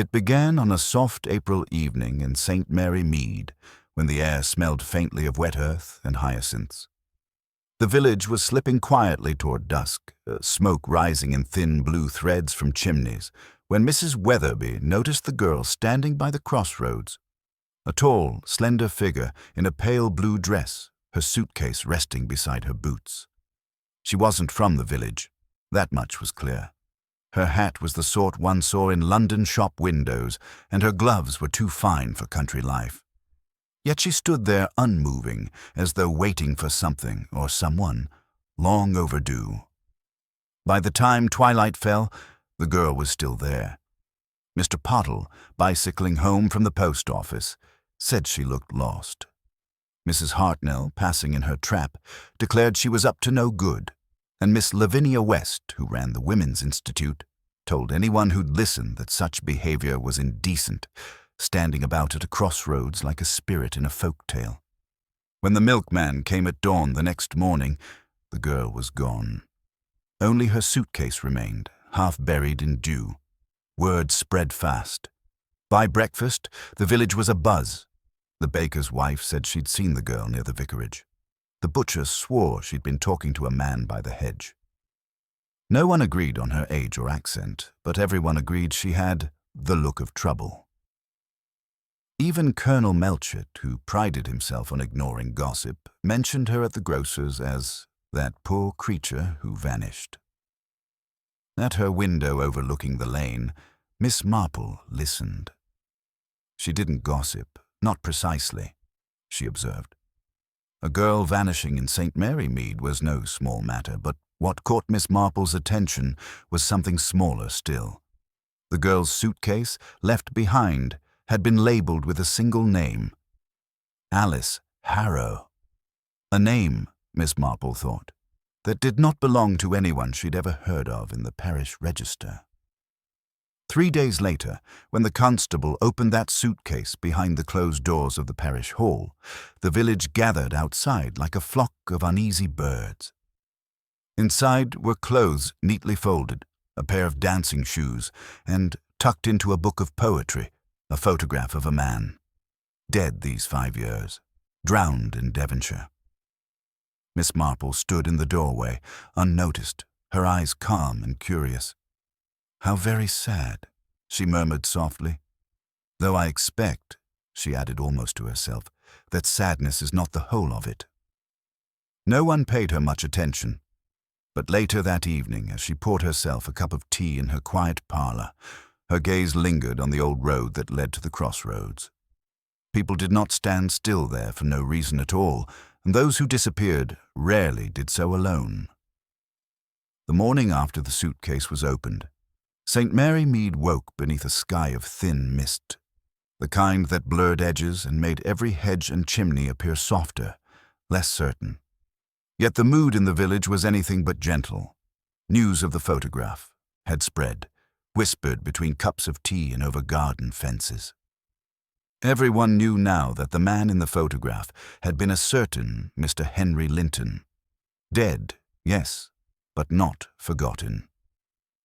It began on a soft April evening in St. Mary Mead, when the air smelled faintly of wet earth and hyacinths. The village was slipping quietly toward dusk, smoke rising in thin blue threads from chimneys, when Mrs. Weatherby noticed the girl standing by the crossroads. A tall, slender figure in a pale blue dress, her suitcase resting beside her boots. She wasn't from the village, that much was clear. Her hat was the sort one saw in London shop windows, and her gloves were too fine for country life. Yet she stood there unmoving, as though waiting for something or someone, long overdue. By the time twilight fell, the girl was still there. Mr. Pottle, bicycling home from the post office, said she looked lost. Mrs. Hartnell, passing in her trap, declared she was up to no good, and Miss Lavinia West, who ran the Women's Institute, told anyone who'd listen that such behavior was indecent, standing about at a crossroads like a spirit in a folk tale. When the milkman came at dawn the next morning, the girl was gone. Only her suitcase remained, half buried in dew. Word spread fast. By breakfast, the village was abuzz. The baker's wife said she'd seen the girl near the vicarage. The butcher swore she'd been talking to a man by the hedge. No one agreed on her age or accent, but everyone agreed she had the look of trouble. Even Colonel Melchett, who prided himself on ignoring gossip, mentioned her at the grocer's as that poor creature who vanished. At her window overlooking the lane, Miss Marple listened. She didn't gossip, not precisely, she observed. A girl vanishing in St. Mary Mead was no small matter, but what caught Miss Marple's attention was something smaller still. The girl's suitcase, left behind, had been labeled with a single name: Alice Harrow. A name, Miss Marple thought, that did not belong to anyone she'd ever heard of in the parish register. 3 days later, when the constable opened that suitcase behind the closed doors of the parish hall, the village gathered outside like a flock of uneasy birds. Inside were clothes neatly folded, a pair of dancing shoes, and, tucked into a book of poetry, a photograph of a man. Dead these 5 years, drowned in Devonshire. Miss Marple stood in the doorway, unnoticed, her eyes calm and curious. "How very sad," she murmured softly. "Though I expect," she added almost to herself, "that sadness is not the whole of it." No one paid her much attention, but later that evening, as she poured herself a cup of tea in her quiet parlour, her gaze lingered on the old road that led to the crossroads. People did not stand still there for no reason at all, and those who disappeared rarely did so alone. The morning after the suitcase was opened, St. Mary Mead woke beneath a sky of thin mist, the kind that blurred edges and made every hedge and chimney appear softer, less certain. Yet the mood in the village was anything but gentle. News of the photograph had spread, whispered between cups of tea and over garden fences. Everyone knew now that the man in the photograph had been a certain Mr. Henry Linton. Dead, yes, but not forgotten.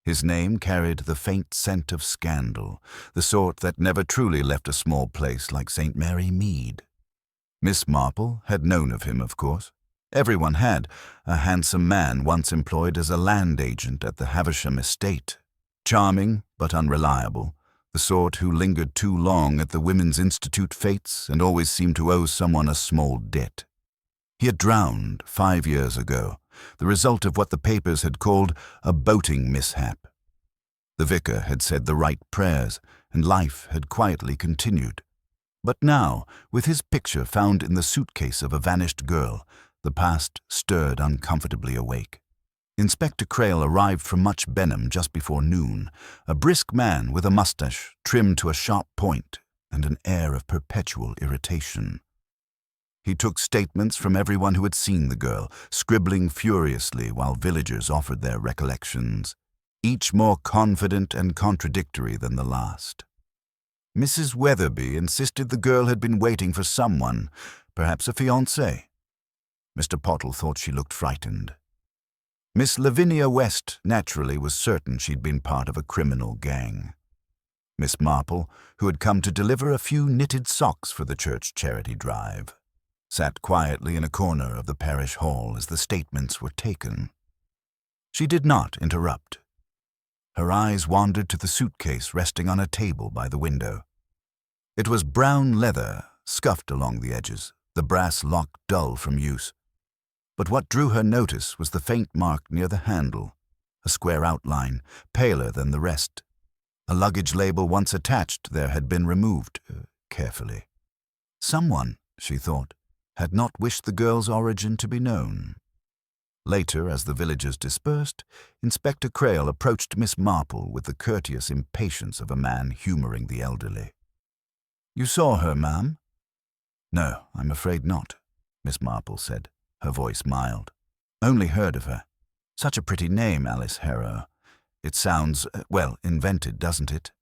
His name carried the faint scent of scandal, the sort that never truly left a small place like St. Mary Mead. Miss Marple had known of him, of course. Everyone had, a handsome man once employed as a land agent at the Havisham estate. Charming, but unreliable, the sort who lingered too long at the Women's Institute fetes and always seemed to owe someone a small debt. He had drowned 5 years ago, the result of what the papers had called a boating mishap. The vicar had said the right prayers, and life had quietly continued. But now, with his picture found in the suitcase of a vanished girl, the past stirred uncomfortably awake. Inspector Crail arrived from Much Benham just before noon, a brisk man with a moustache trimmed to a sharp point and an air of perpetual irritation. He took statements from everyone who had seen the girl, scribbling furiously while villagers offered their recollections, each more confident and contradictory than the last. Mrs. Weatherby insisted the girl had been waiting for someone, perhaps a fiancé. Mr. Pottle thought she looked frightened. Miss Lavinia West naturally was certain she'd been part of a criminal gang. Miss Marple, who had come to deliver a few knitted socks for the church charity drive, sat quietly in a corner of the parish hall as the statements were taken. She did not interrupt. Her eyes wandered to the suitcase resting on a table by the window. It was brown leather, scuffed along the edges, the brass lock dull from use. But what drew her notice was the faint mark near the handle, a square outline, paler than the rest. A luggage label once attached there had been removed, carefully. Someone, she thought, had not wished the girl's origin to be known. Later, as the villagers dispersed, Inspector Crail approached Miss Marple with the courteous impatience of a man humoring the elderly. "You saw her, ma'am?" "No, I'm afraid not," Miss Marple said, her voice mild. "Only heard of her. Such a pretty name, Alice Harrow. It sounds, invented, doesn't it?"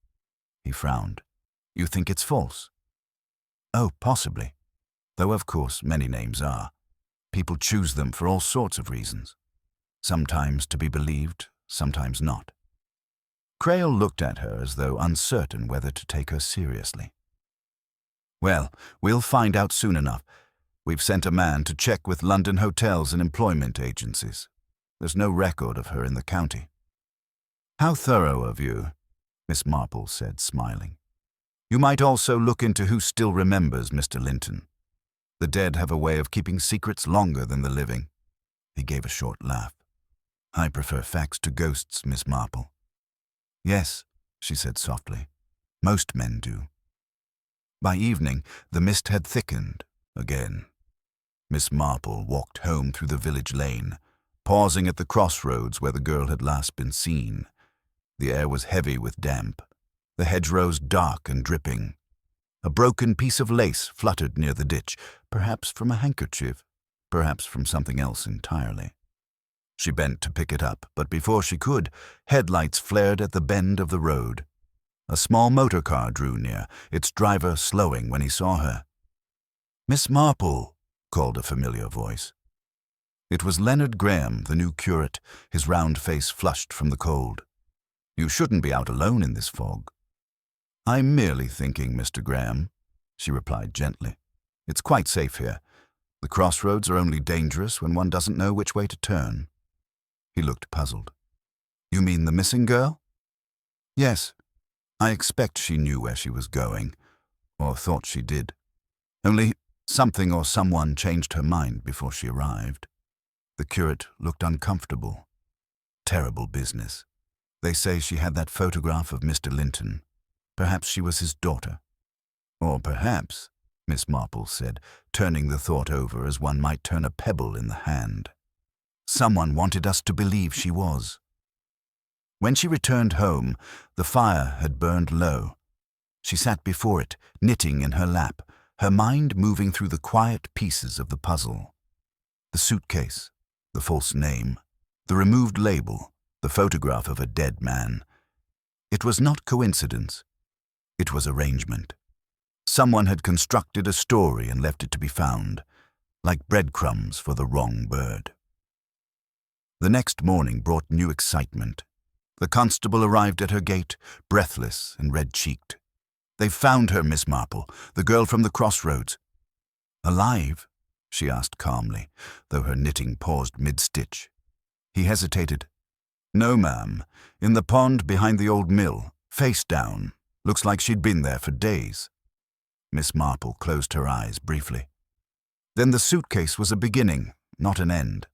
He frowned. "You think it's false?" "Oh, possibly. Though, of course, many names are. People choose them for all sorts of reasons. Sometimes to be believed, sometimes not." Crail looked at her as though uncertain whether to take her seriously. "Well, we'll find out soon enough. We've sent a man to check with London hotels and employment agencies. There's no record of her in the county." "How thorough of you," Miss Marple said, smiling. "You might also look into who still remembers Mr. Linton. The dead have a way of keeping secrets longer than the living." He gave a short laugh. "I prefer facts to ghosts, Miss Marple." "Yes," she said softly. "Most men do." By evening, the mist had thickened again. Miss Marple walked home through the village lane, pausing at the crossroads where the girl had last been seen. The air was heavy with damp, the hedgerows dark and dripping. A broken piece of lace fluttered near the ditch, perhaps from a handkerchief, perhaps from something else entirely. She bent to pick it up, but before she could, headlights flared at the bend of the road. A small motor car drew near, its driver slowing when he saw her. "Miss Marple," called a familiar voice. It was Leonard Graham, the new curate, his round face flushed from the cold. "You shouldn't be out alone in this fog." "I'm merely thinking, Mr. Graham," she replied gently. "It's quite safe here. The crossroads are only dangerous when one doesn't know which way to turn." He looked puzzled. "You mean the missing girl?" "Yes. I expect she knew where she was going, or thought she did. Only something or someone changed her mind before she arrived." The curate looked uncomfortable. "Terrible business. They say she had that photograph of Mr. Linton. Perhaps she was his daughter." "Or perhaps," Miss Marple said, turning the thought over as one might turn a pebble in the hand, "someone wanted us to believe she was." When she returned home, the fire had burned low. She sat before it, knitting in her lap, her mind moving through the quiet pieces of the puzzle. The suitcase, the false name, the removed label, the photograph of a dead man. It was not coincidence. It was arrangement. Someone had constructed a story and left it to be found, like breadcrumbs for the wrong bird. The next morning brought new excitement. The constable arrived at her gate, breathless and red-cheeked. "They've found her, Miss Marple, the girl from the crossroads." "Alive?" she asked calmly, though her knitting paused mid-stitch. He hesitated. "No, ma'am. In the pond behind the old mill, face down. Looks like she'd been there for days." Miss Marple closed her eyes briefly. Then the suitcase was a beginning, not an end.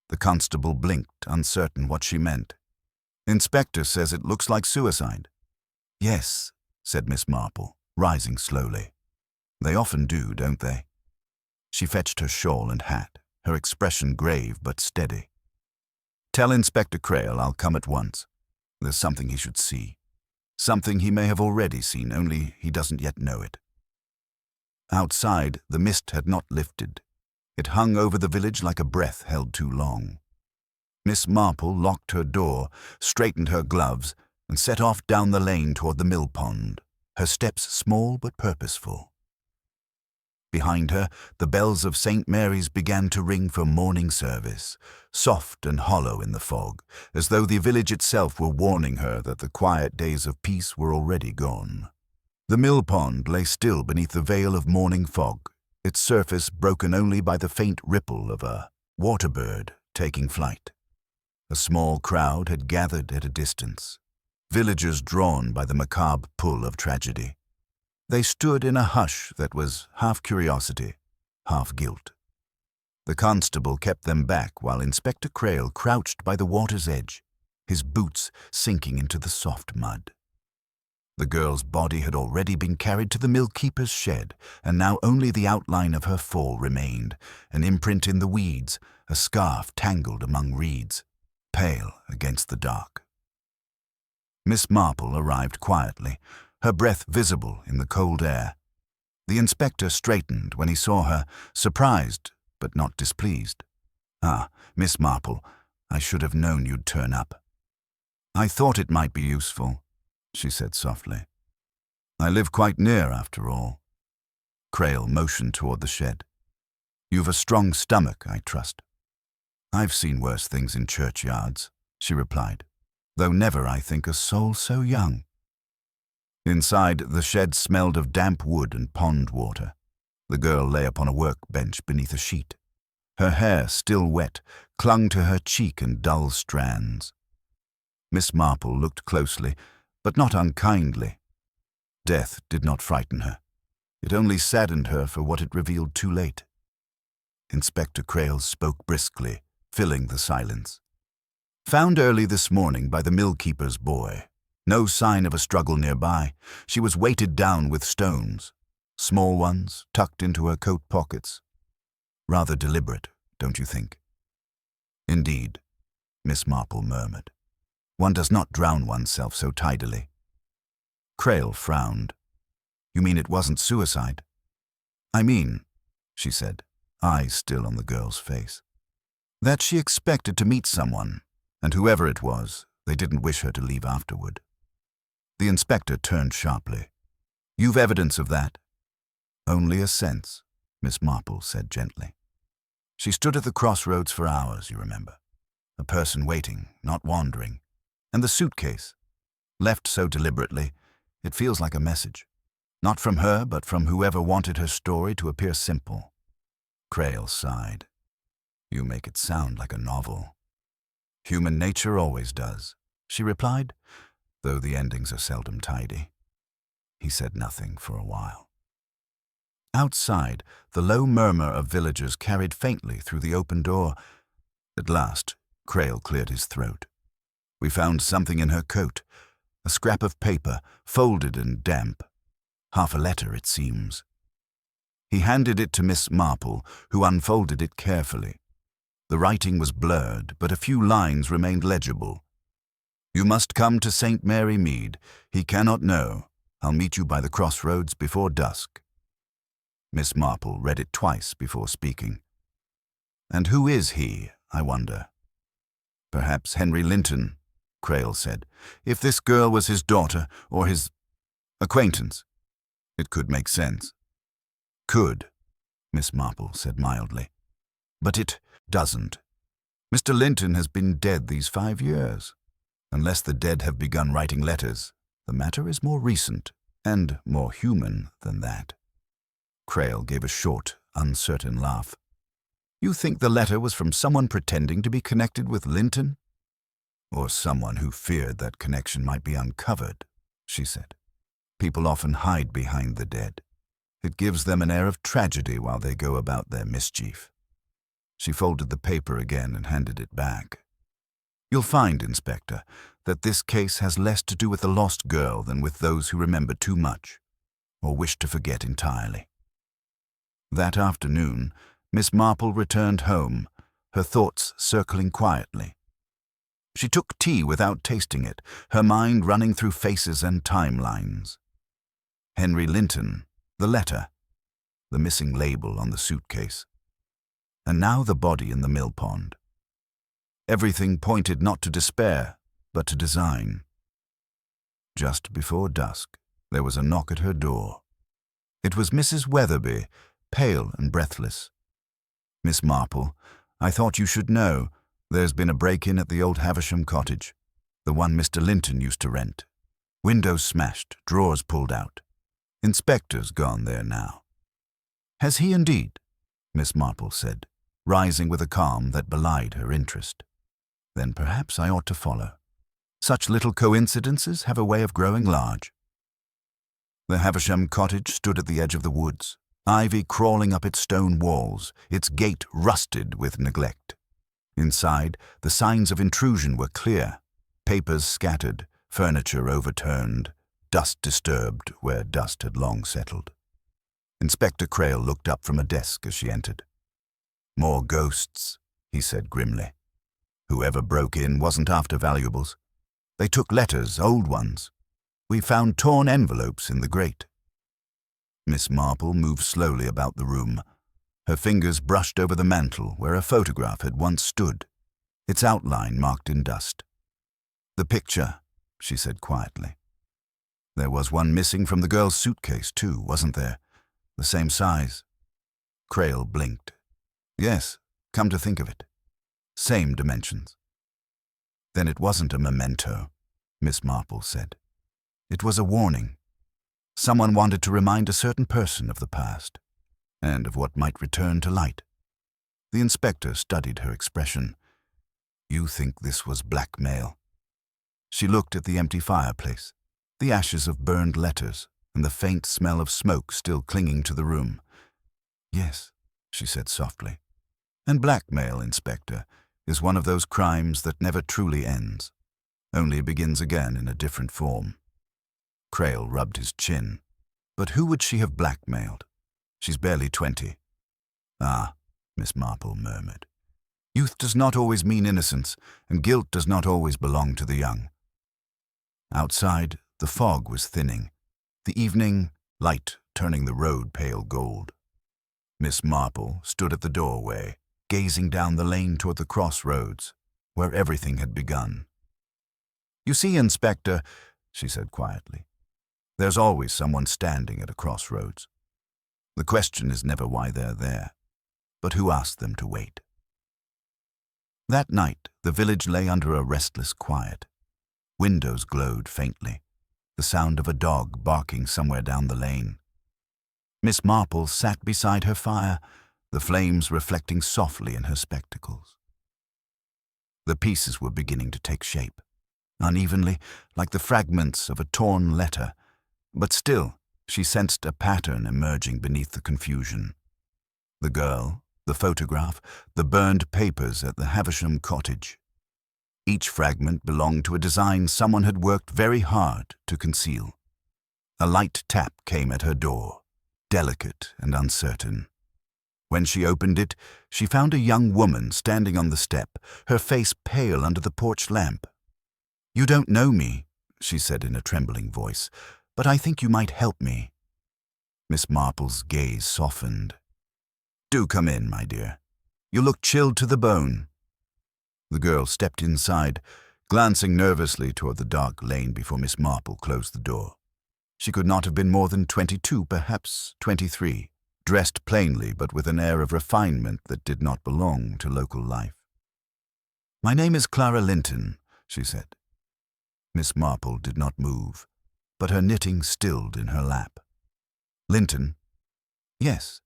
The constable blinked, uncertain what she meant. "Inspector says it looks like suicide." "Yes," said Miss Marple, rising slowly. "They often do, don't they?" She fetched her shawl and hat, her expression grave but steady. "Tell Inspector Crail I'll come at once. There's something he should see. Something he may have already seen, only he doesn't yet know it." Outside, the mist had not lifted. It hung over the village like a breath held too long. Miss Marple locked her door, straightened her gloves, and set off down the lane toward the mill pond, her steps small but purposeful. Behind her, the bells of St. Mary's began to ring for morning service, soft and hollow in the fog, as though the village itself were warning her that the quiet days of peace were already gone. The mill pond lay still beneath the veil of morning fog, its surface broken only by the faint ripple of a waterbird taking flight. A small crowd had gathered at a distance, villagers drawn by the macabre pull of tragedy. They stood in a hush that was half curiosity, half guilt. The constable kept them back while Inspector Crail crouched by the water's edge, his boots sinking into the soft mud. The girl's body had already been carried to the mill-keeper's shed, and now only the outline of her fall remained, an imprint in the weeds, a scarf tangled among reeds, pale against the dark. Miss Marple arrived quietly, her breath visible in the cold air. The inspector straightened when he saw her, surprised but not displeased. "Ah, Miss Marple, I should have known you'd turn up." "I thought it might be useful," she said softly. "I live quite near, after all." Crail motioned toward the shed. "You've a strong stomach, I trust." "I've seen worse things in churchyards," she replied, "though never, I think, a soul so young." Inside, the shed smelled of damp wood and pond water. The girl lay upon a workbench beneath a sheet. Her hair, still wet, clung to her cheek in dull strands. Miss Marple looked closely, but not unkindly. Death did not frighten her. It only saddened her for what it revealed too late. Inspector Crail spoke briskly, filling the silence. "Found early this morning by the mill-keeper's boy. No sign of a struggle nearby. She was weighted down with stones, small ones tucked into her coat pockets. Rather deliberate, don't you think?" "Indeed," Miss Marple murmured. "One does not drown oneself so tidily." Crail frowned. "You mean it wasn't suicide?" "I mean," she said, eyes still on the girl's face, "that she expected to meet someone, and whoever it was, they didn't wish her to leave afterward." The inspector turned sharply. "You've evidence of that?" "Only a sense," Miss Marple said gently. "She stood at the crossroads for hours, you remember. A person waiting, not wandering. And the suitcase, left so deliberately, it feels like a message. Not from her, but from whoever wanted her story to appear simple." Crail sighed. "You make it sound like a novel." "Human nature always does," she replied, "though the endings are seldom tidy." He said nothing for a while. Outside, the low murmur of villagers carried faintly through the open door. At last, Crail cleared his throat. "We found something in her coat, a scrap of paper, folded and damp. Half a letter, it seems." He handed it to Miss Marple, who unfolded it carefully. The writing was blurred, but a few lines remained legible. "You must come to St. Mary Mead. He cannot know. I'll meet you by the crossroads before dusk." Miss Marple read it twice before speaking. "And who is he, I wonder?" "Perhaps Henry Linton," Crail said. "If this girl was his daughter, or his acquaintance, it could make sense." "Could," Miss Marple said mildly. "But it doesn't. Mr. Linton has been dead these 5 years. Unless the dead have begun writing letters, the matter is more recent and more human than that." Crail gave a short, uncertain laugh. "You think the letter was from someone pretending to be connected with Linton?" "Or someone who feared that connection might be uncovered," she said. "People often hide behind the dead. It gives them an air of tragedy while they go about their mischief." She folded the paper again and handed it back. "You'll find, Inspector, that this case has less to do with the lost girl than with those who remember too much, or wish to forget entirely." That afternoon, Miss Marple returned home, her thoughts circling quietly. She took tea without tasting it, her mind running through faces and timelines. Henry Linton, the letter, the missing label on the suitcase, and now the body in the mill pond. Everything pointed not to despair, but to design. Just before dusk, there was a knock at her door. It was Mrs. Weatherby, pale and breathless. "Miss Marple, I thought you should know. There's been a break-in at the old Havisham cottage, the one Mr. Linton used to rent. Windows smashed, drawers pulled out. Inspector's gone there now." "Has he indeed?" Miss Marple said, rising with a calm that belied her interest. "Then perhaps I ought to follow. Such little coincidences have a way of growing large." The Havisham cottage stood at the edge of the woods, ivy crawling up its stone walls, its gate rusted with neglect. Inside, the signs of intrusion were clear: papers scattered, furniture overturned, dust disturbed where dust had long settled. Inspector Crail looked up from a desk as she entered. "More ghosts," he said grimly. "Whoever broke in wasn't after valuables. They took letters, old ones. We found torn envelopes in the grate." Miss Marple moved slowly about the room. Her fingers brushed over the mantel where a photograph had once stood, its outline marked in dust. "The picture," she said quietly. "There was one missing from the girl's suitcase too, wasn't there? The same size." Crail blinked. "Yes, come to think of it. Same dimensions." "Then it wasn't a memento," Miss Marple said. "It was a warning. Someone wanted to remind a certain person of the past, and of what might return to light." The inspector studied her expression. "You think this was blackmail?" She looked at the empty fireplace, the ashes of burned letters, and the faint smell of smoke still clinging to the room. "Yes," she said softly. "And blackmail, Inspector, is one of those crimes that never truly ends, only begins again in a different form." Crail rubbed his chin. "But who would she have blackmailed? She's barely 20. "Ah," Miss Marple murmured. "Youth does not always mean innocence, and guilt does not always belong to the young." Outside, the fog was thinning, the evening light turning the road pale gold. Miss Marple stood at the doorway, gazing down the lane toward the crossroads, where everything had begun. "You see, Inspector," she said quietly, "there's always someone standing at a crossroads. The question is never why they're there, but who asked them to wait." That night, the village lay under a restless quiet. Windows glowed faintly, the sound of a dog barking somewhere down the lane. Miss Marple sat beside her fire, the flames reflecting softly in her spectacles. The pieces were beginning to take shape, unevenly, like the fragments of a torn letter, but still she sensed a pattern emerging beneath the confusion. The girl, the photograph, the burned papers at the Havisham cottage. Each fragment belonged to a design someone had worked very hard to conceal. A light tap came at her door, delicate and uncertain. When she opened it, she found a young woman standing on the step, her face pale under the porch lamp. "You don't know me," she said in a trembling voice, "but I think you might help me." Miss Marple's gaze softened. "Do come in, my dear. You look chilled to the bone." The girl stepped inside, glancing nervously toward the dark lane before Miss Marple closed the door. She could not have been more than 22, perhaps 23, dressed plainly but with an air of refinement that did not belong to local life. "My name is Clara Linton," she said. Miss Marple did not move, but her knitting stilled in her lap. "Linton?" "Yes.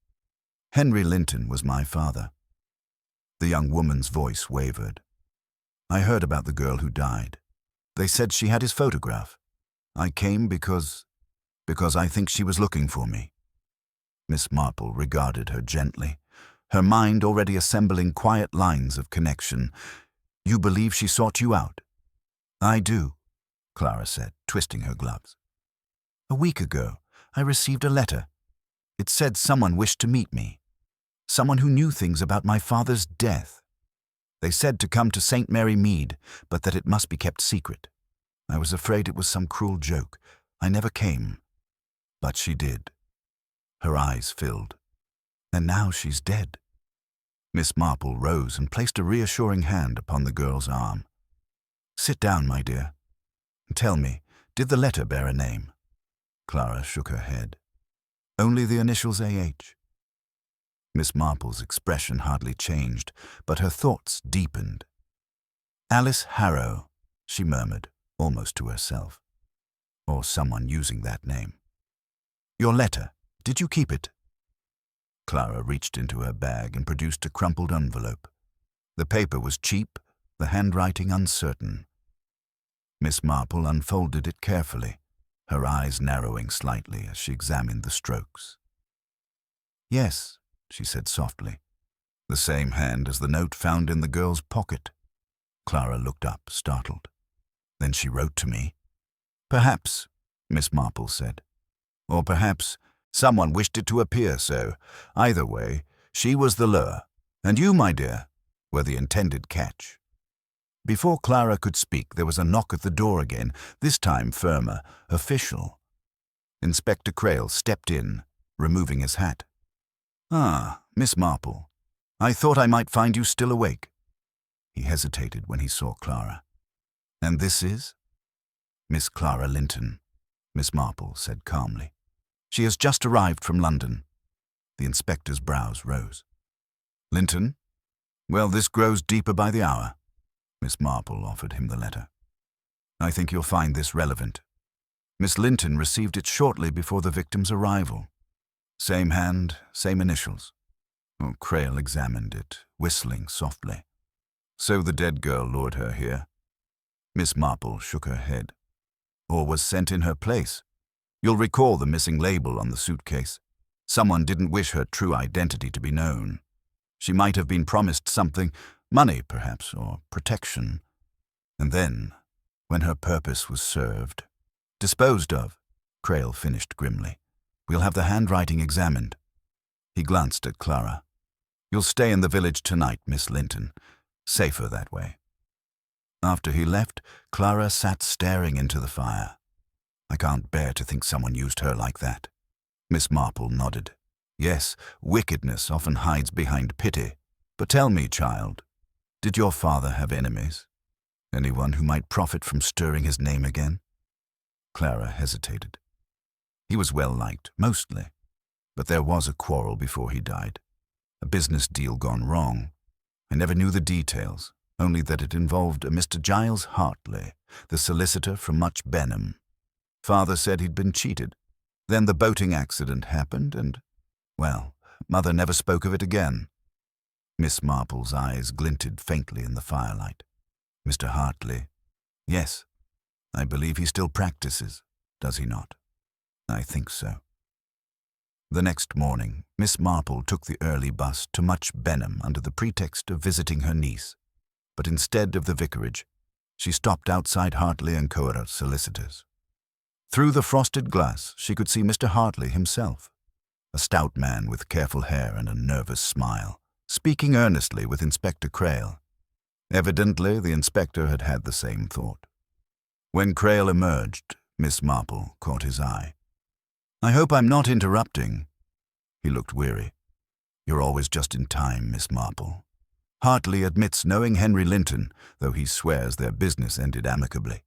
Henry Linton was my father." The young woman's voice wavered. "I heard about the girl who died. They said she had his photograph. I came because I think she was looking for me." Miss Marple regarded her gently, her mind already assembling quiet lines of connection. "You believe she sought you out?" "I do," Clara said, twisting her gloves. "A week ago, I received a letter. It said someone wished to meet me, someone who knew things about my father's death. They said to come to St. Mary Mead, but that it must be kept secret. I was afraid it was some cruel joke. I never came. But she did." Her eyes filled. "And now she's dead." Miss Marple rose and placed a reassuring hand upon the girl's arm. "Sit down, my dear. Tell me, did the letter bear a name?" Clara shook her head. "Only the initials A.H. Miss Marple's expression hardly changed, but her thoughts deepened. Alice Harrow, she murmured, almost to herself. Or someone using that name. Your letter. Did you keep it? Clara reached into her bag and produced a crumpled envelope. The paper was cheap, the handwriting uncertain. Miss Marple unfolded it carefully, her eyes narrowing slightly as she examined the strokes. Yes, she said softly. The same hand as the note found in the girl's pocket. Clara looked up, startled. Then she wrote to me. Perhaps, Miss Marple said. Or perhaps someone wished it to appear so. Either way, she was the lure, and you, my dear, were the intended catch. Before Clara could speak, there was a knock at the door again, this time firmer, official. Inspector Crail stepped in, removing his hat. Ah, Miss Marple, I thought I might find you still awake. He hesitated when he saw Clara. And this is? Miss Clara Linton, Miss Marple said calmly. She has just arrived from London. The inspector's brows rose. Linton? Well, this grows deeper by the hour. Miss Marple offered him the letter. I think you'll find this relevant. Miss Linton received it shortly before the victim's arrival. Same hand, same initials. Oh, Crail examined it, whistling softly. So the dead girl lured her here. Miss Marple shook her head. Or was sent in her place. You'll recall the missing label on the suitcase. Someone didn't wish her true identity to be known. She might have been promised something, money perhaps, or protection. And then, when her purpose was served, disposed of, Crail finished grimly. We'll have the handwriting examined. He glanced at Clara. You'll stay in the village tonight, Miss Linton. Safer that way. After he left, Clara sat staring into the fire. I can't bear to think someone used her like that. Miss Marple nodded. Yes, wickedness often hides behind pity. But tell me, child, did your father have enemies? Anyone who might profit from stirring his name again? Clara hesitated. He was well liked, mostly. But there was a quarrel before he died. A business deal gone wrong. I never knew the details, only that it involved a Mr. Giles Hartley, the solicitor from Much Benham. Father said he'd been cheated. Then the boating accident happened and, well, Mother never spoke of it again. Miss Marple's eyes glinted faintly in the firelight. Mr. Hartley. Yes, I believe he still practices, does he not? I think so. The next morning, Miss Marple took the early bus to Much Benham under the pretext of visiting her niece. But instead of the vicarage, she stopped outside Hartley and Coer's solicitors. Through the frosted glass, she could see Mr. Hartley himself, a stout man with careful hair and a nervous smile, speaking earnestly with Inspector Crail. Evidently, the inspector had had the same thought. When Crail emerged, Miss Marple caught his eye. I hope I'm not interrupting. He looked weary. You're always just in time, Miss Marple. Hartley admits knowing Henry Linton, though he swears their business ended amicably.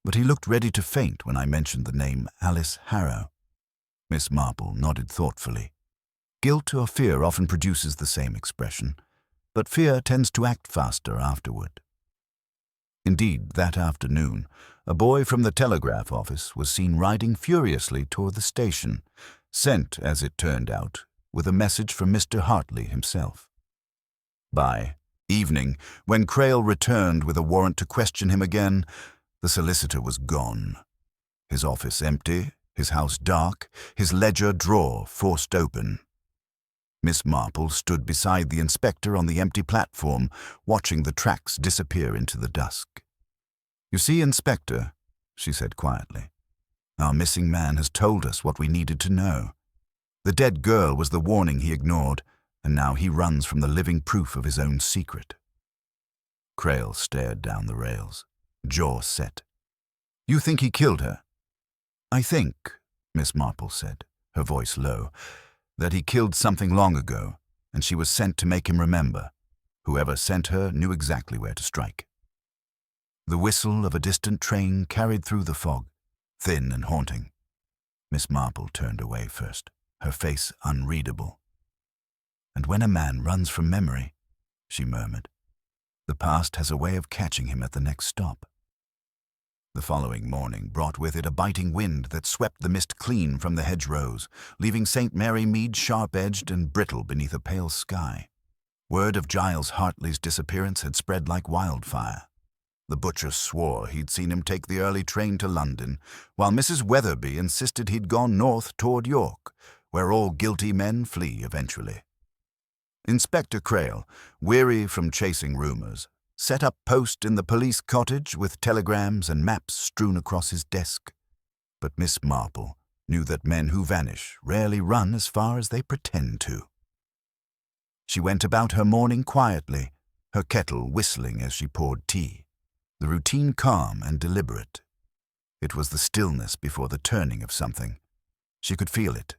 But he looked ready to faint when I mentioned the name Alice Harrow. Miss Marple nodded thoughtfully. Guilt or fear often produces the same expression, but fear tends to act faster afterward. Indeed, that afternoon, a boy from the telegraph office was seen riding furiously toward the station, sent, as it turned out, with a message from Mr. Hartley himself. By evening, when Crail returned with a warrant to question him again, the solicitor was gone. His office empty, his house dark, his ledger drawer forced open. Miss Marple stood beside the inspector on the empty platform, watching the tracks disappear into the dusk. You see, Inspector, she said quietly, our missing man has told us what we needed to know. The dead girl was the warning he ignored, and now he runs from the living proof of his own secret. Crail stared down the rails, jaw set. You think he killed her? I think, Miss Marple said, her voice low, that he killed something long ago, and she was sent to make him remember. Whoever sent her knew exactly where to strike. The whistle of a distant train carried through the fog, thin and haunting. Miss Marple turned away first, her face unreadable. And when a man runs from memory, she murmured, the past has a way of catching him at the next stop. The following morning brought with it a biting wind that swept the mist clean from the hedgerows, leaving St. Mary Mead sharp-edged and brittle beneath a pale sky. Word of Giles Hartley's disappearance had spread like wildfire. The butcher swore he'd seen him take the early train to London, while Mrs. Weatherby insisted he'd gone north toward York, where all guilty men flee eventually. Inspector Crail, weary from chasing rumors, set up post in the police cottage with telegrams and maps strewn across his desk. But Miss Marple knew that men who vanish rarely run as far as they pretend to. She went about her morning quietly, her kettle whistling as she poured tea, the routine calm and deliberate. It was the stillness before the turning of something. She could feel it.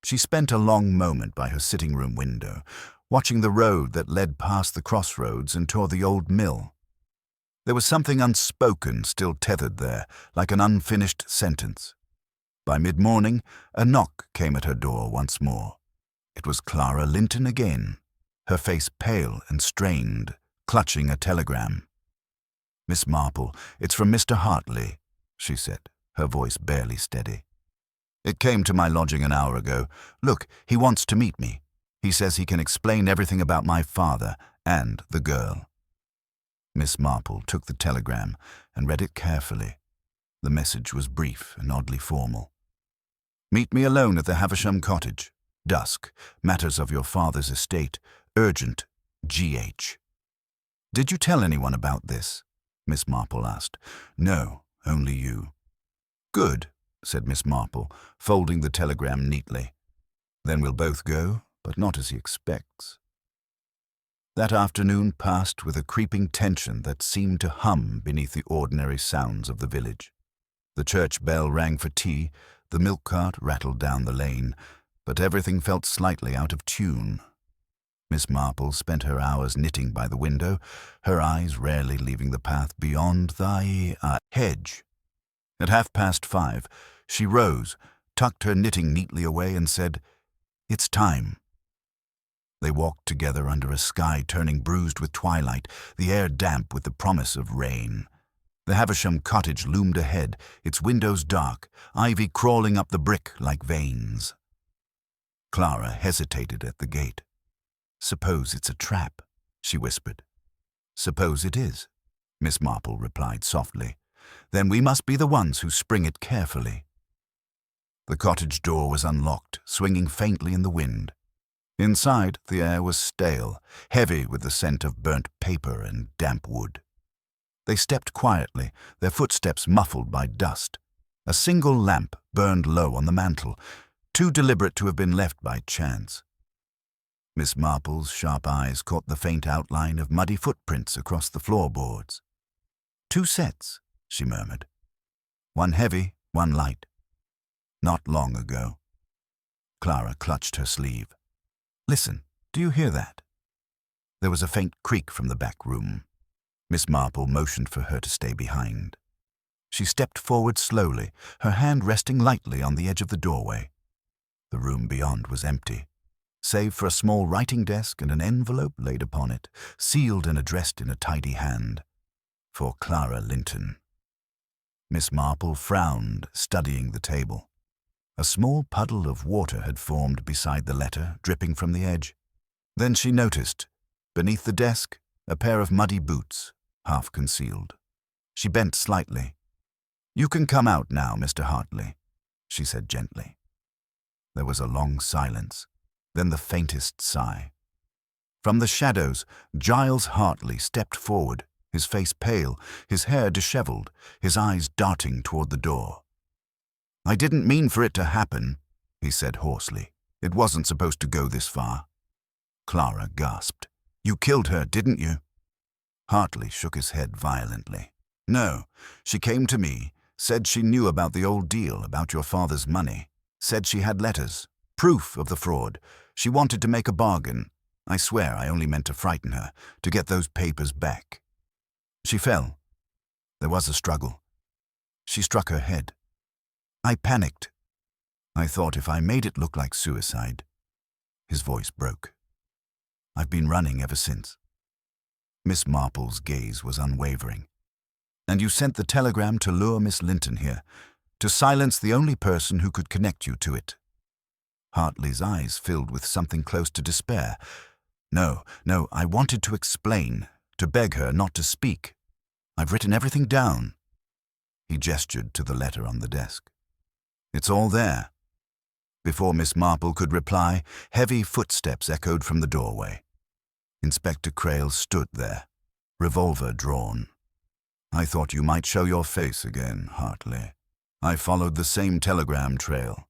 She spent a long moment by her sitting-room window, watching the road that led past the Crossroads and toward the old mill. There was something unspoken still tethered there, like an unfinished sentence. By mid-morning, a knock came at her door once more. It was Clara Linton again, her face pale and strained, clutching a telegram. "Miss Marple, it's from Mr. Hartley," she said, her voice barely steady. "It came to my lodging an hour ago. Look, he wants to meet me. He says he can explain everything about my father and the girl." Miss Marple took the telegram and read it carefully. The message was brief and oddly formal. "Meet me alone at the Havisham cottage. Dusk. Matters of your father's estate. Urgent. G.H." "Did you tell anyone about this?" Miss Marple asked. "No, only you." "Good," said Miss Marple, folding the telegram neatly. "Then we'll both go, but not as he expects." That afternoon passed with a creeping tension that seemed to hum beneath the ordinary sounds of the village. The church bell rang for tea, the milk cart rattled down the lane, but everything felt slightly out of tune. Miss Marple spent her hours knitting by the window, her eyes rarely leaving the path beyond the hedge. At 5:30, she rose, tucked her knitting neatly away, and said, "It's time." They walked together under a sky turning bruised with twilight, the air damp with the promise of rain. The Havisham cottage loomed ahead, its windows dark, ivy crawling up the brick like veins. Clara hesitated at the gate. "Suppose it's a trap," she whispered. "Suppose it is," Miss Marple replied softly. "Then we must be the ones who spring it carefully." The cottage door was unlocked, swinging faintly in the wind. Inside, the air was stale, heavy with the scent of burnt paper and damp wood. They stepped quietly, their footsteps muffled by dust. A single lamp burned low on the mantel, too deliberate to have been left by chance. Miss Marple's sharp eyes caught the faint outline of muddy footprints across the floorboards. "2 sets," she murmured. "One heavy, one light. Not long ago." Clara clutched her sleeve. "Listen, do you hear that?" There was a faint creak from the back room. Miss Marple motioned for her to stay behind. She stepped forward slowly, her hand resting lightly on the edge of the doorway. The room beyond was empty, save for a small writing desk and an envelope laid upon it, sealed and addressed in a tidy hand. For Clara Linton. Miss Marple frowned, studying the table. A small puddle of water had formed beside the letter, dripping from the edge. Then she noticed, beneath the desk, a pair of muddy boots, half concealed. She bent slightly. "You can come out now, Mr. Hartley," she said gently. There was a long silence, then the faintest sigh. From the shadows, Giles Hartley stepped forward, his face pale, his hair disheveled, his eyes darting toward the door. "I didn't mean for it to happen," he said hoarsely. "It wasn't supposed to go this far." Clara gasped. "You killed her, didn't you?" Hartley shook his head violently. "No, she came to me, said she knew about the old deal, about your father's money, said she had letters, proof of the fraud. She wanted to make a bargain. I swear I only meant to frighten her, to get those papers back. She fell. There was a struggle. She struck her head. I panicked. I thought if I made it look like suicide." His voice broke. I've been running ever since." Miss Marple's gaze was unwavering. "And you sent the telegram to lure Miss Linton here, to silence the only person who could connect you to it." Hartley's eyes filled with something close to despair. No, I wanted to explain, to beg her not to speak. I've written everything down." He gestured to the letter on the desk. "It's all there." Before Miss Marple could reply, heavy footsteps echoed from the doorway. Inspector Crail stood there, revolver drawn. "I thought you might show your face again, Hartley. I followed the same telegram trail."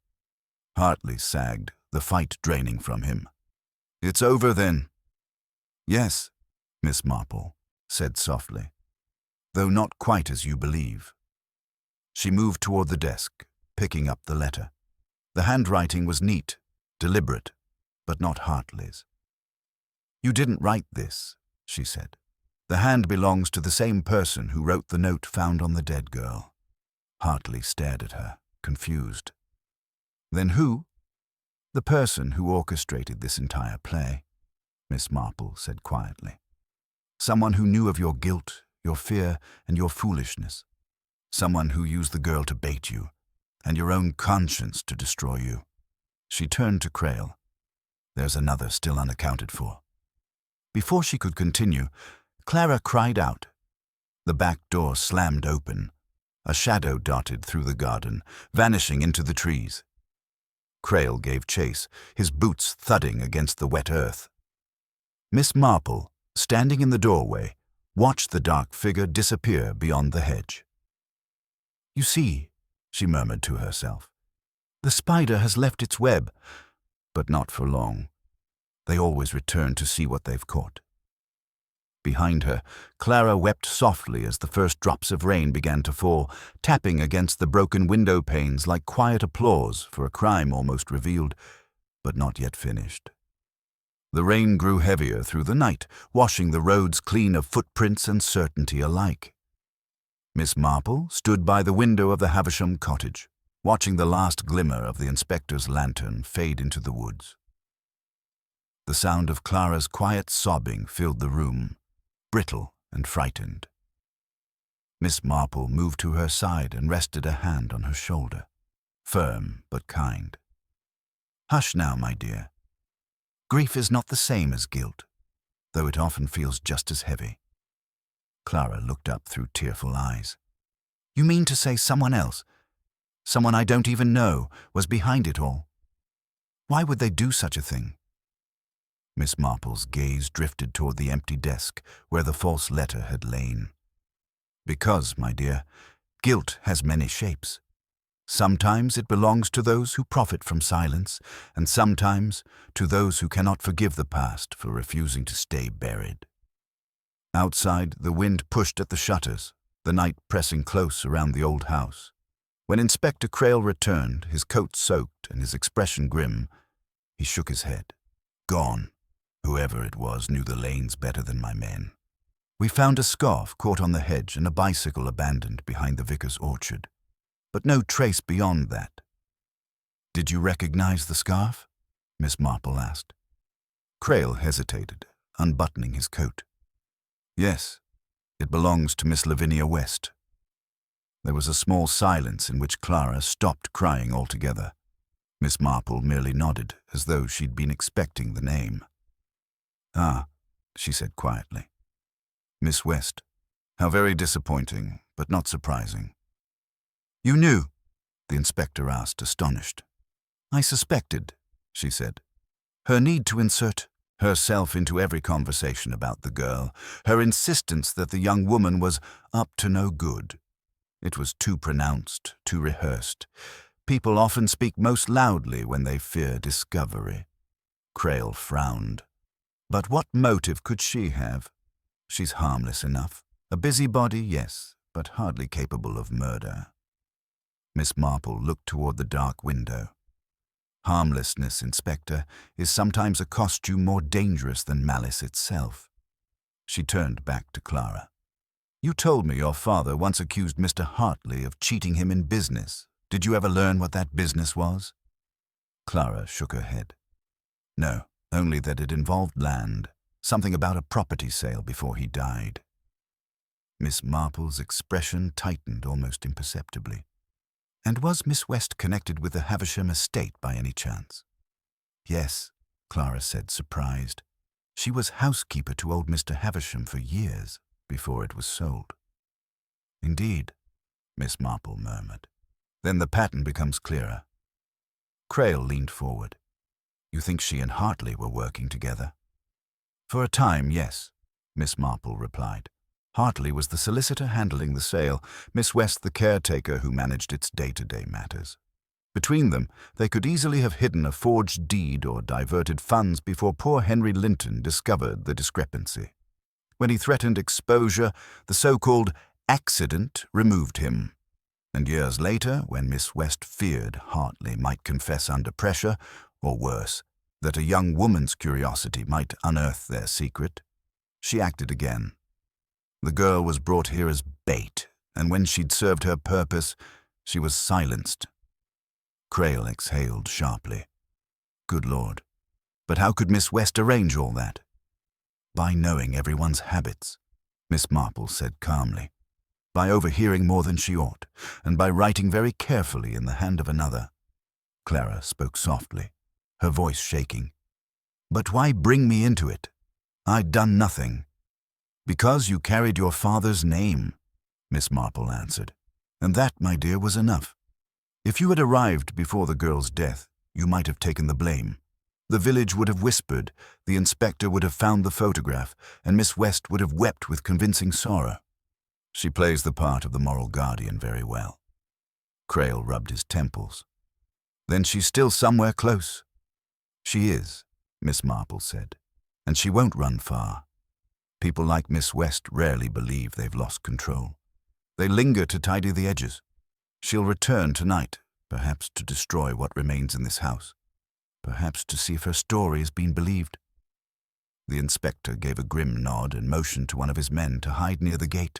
Hartley sagged, the fight draining from him. "It's over then." "Yes," Miss Marple said softly, "though not quite as you believe." She moved toward the desk, picking up the letter. The handwriting was neat, deliberate, but not Hartley's. "You didn't write this," she said. "The hand belongs to the same person who wrote the note found on the dead girl." Hartley stared at her, confused. "Then who?" "The person who orchestrated this entire play," Miss Marple said quietly. "Someone who knew of your guilt, your fear, and your foolishness. Someone who used the girl to bait you, and your own conscience to destroy you." She turned to Crail. "There's another still unaccounted for." Before she could continue, Clara cried out. The back door slammed open. A shadow darted through the garden, vanishing into the trees. Crail gave chase, his boots thudding against the wet earth. Miss Marple, standing in the doorway, watched the dark figure disappear beyond the hedge. "You see," she murmured to herself, "the spider has left its web, but not for long. They always return to see what they've caught." Behind her, Clara wept softly as the first drops of rain began to fall, tapping against the broken window panes like quiet applause for a crime almost revealed, but not yet finished. The rain grew heavier through the night, washing the roads clean of footprints and certainty alike. Miss Marple stood by the window of the Havisham cottage, watching the last glimmer of the inspector's lantern fade into the woods. The sound of Clara's quiet sobbing filled the room, brittle and frightened. Miss Marple moved to her side and rested a hand on her shoulder, firm but kind. "Hush now, my dear. Grief is not the same as guilt, though it often feels just as heavy." Clara looked up through tearful eyes. "You mean to say someone else, someone I don't even know, was behind it all? Why would they do such a thing?" Miss Marple's gaze drifted toward the empty desk where the false letter had lain. "Because, my dear, guilt has many shapes. Sometimes it belongs to those who profit from silence, and sometimes to those who cannot forgive the past for refusing to stay buried." Outside, the wind pushed at the shutters, the night pressing close around the old house. When Inspector Crail returned, his coat soaked and his expression grim, he shook his head. "Gone. Whoever it was knew the lanes better than my men. We found a scarf caught on the hedge and a bicycle abandoned behind the vicar's orchard, but no trace beyond that." "Did you recognize the scarf?" Miss Marple asked. Crail hesitated, unbuttoning his coat. "Yes, it belongs to Miss Lavinia West." There was a small silence in which Clara stopped crying altogether. Miss Marple merely nodded, as though she'd been expecting the name. "Ah," she said quietly. "Miss West. How very disappointing, but not surprising." "You knew?" the inspector asked, astonished. "I suspected," she said. Her need to insert herself into every conversation about the girl, her insistence that the young woman was up to no good. It was too pronounced, too rehearsed. People often speak most loudly when they fear discovery. Crail frowned. But what motive could she have? She's harmless enough. A busybody, yes, but hardly capable of murder. Miss Marple looked toward the dark window. Harmlessness, Inspector, is sometimes a costume more dangerous than malice itself. She turned back to Clara. "You told me your father once accused Mr. Hartley of cheating him in business. Did you ever learn what that business was?" Clara shook her head. "No, only that it involved land. Something about a property sale before he died. Miss Marple's expression tightened almost imperceptibly. And was Miss West connected with the Havisham estate by any chance? Yes, Clara said, surprised. She was housekeeper to old Mr. Havisham for years before it was sold. Indeed, Miss Marple murmured. Then the pattern becomes clearer. Crail leaned forward. You think she and Hartley were working together? For a time, yes, Miss Marple replied. Hartley was the solicitor handling the sale, Miss West the caretaker who managed its day-to-day matters. Between them, they could easily have hidden a forged deed or diverted funds before poor Henry Linton discovered the discrepancy. When he threatened exposure, the so-called accident removed him. And years later, when Miss West feared Hartley might confess under pressure, or worse, that a young woman's curiosity might unearth their secret, she acted again. The girl was brought here as bait, and when she'd served her purpose, she was silenced. Crail exhaled sharply. Good Lord. But how could Miss West arrange all that? By knowing everyone's habits, Miss Marple said calmly. By overhearing more than she ought, and by writing very carefully in the hand of another. Clara spoke softly, her voice shaking. But why bring me into it? I'd done nothing. Because you carried your father's name, Miss Marple answered. And that, my dear, was enough. If you had arrived before the girl's death, you might have taken the blame. The village would have whispered, the inspector would have found the photograph, and Miss West would have wept with convincing sorrow. She plays the part of the moral guardian very well. Crail rubbed his temples. Then she's still somewhere close. She is, Miss Marple said, and she won't run far. People like Miss West rarely believe they've lost control. They linger to tidy the edges. She'll return tonight, perhaps to destroy what remains in this house, perhaps to see if her story has been believed. The inspector gave a grim nod and motioned to one of his men to hide near the gate.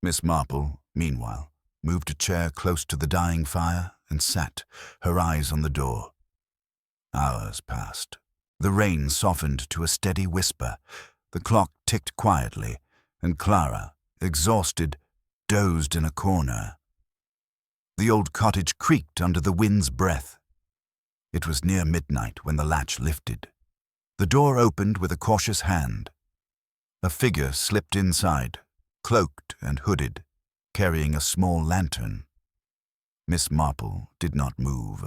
Miss Marple, meanwhile, moved a chair close to the dying fire and sat, her eyes on the door. Hours passed. The rain softened to a steady whisper. The clock ticked quietly, and Clara, exhausted, dozed in a corner. The old cottage creaked under the wind's breath. It was near midnight when the latch lifted. The door opened with a cautious hand. A figure slipped inside, cloaked and hooded, carrying a small lantern. Miss Marple did not move.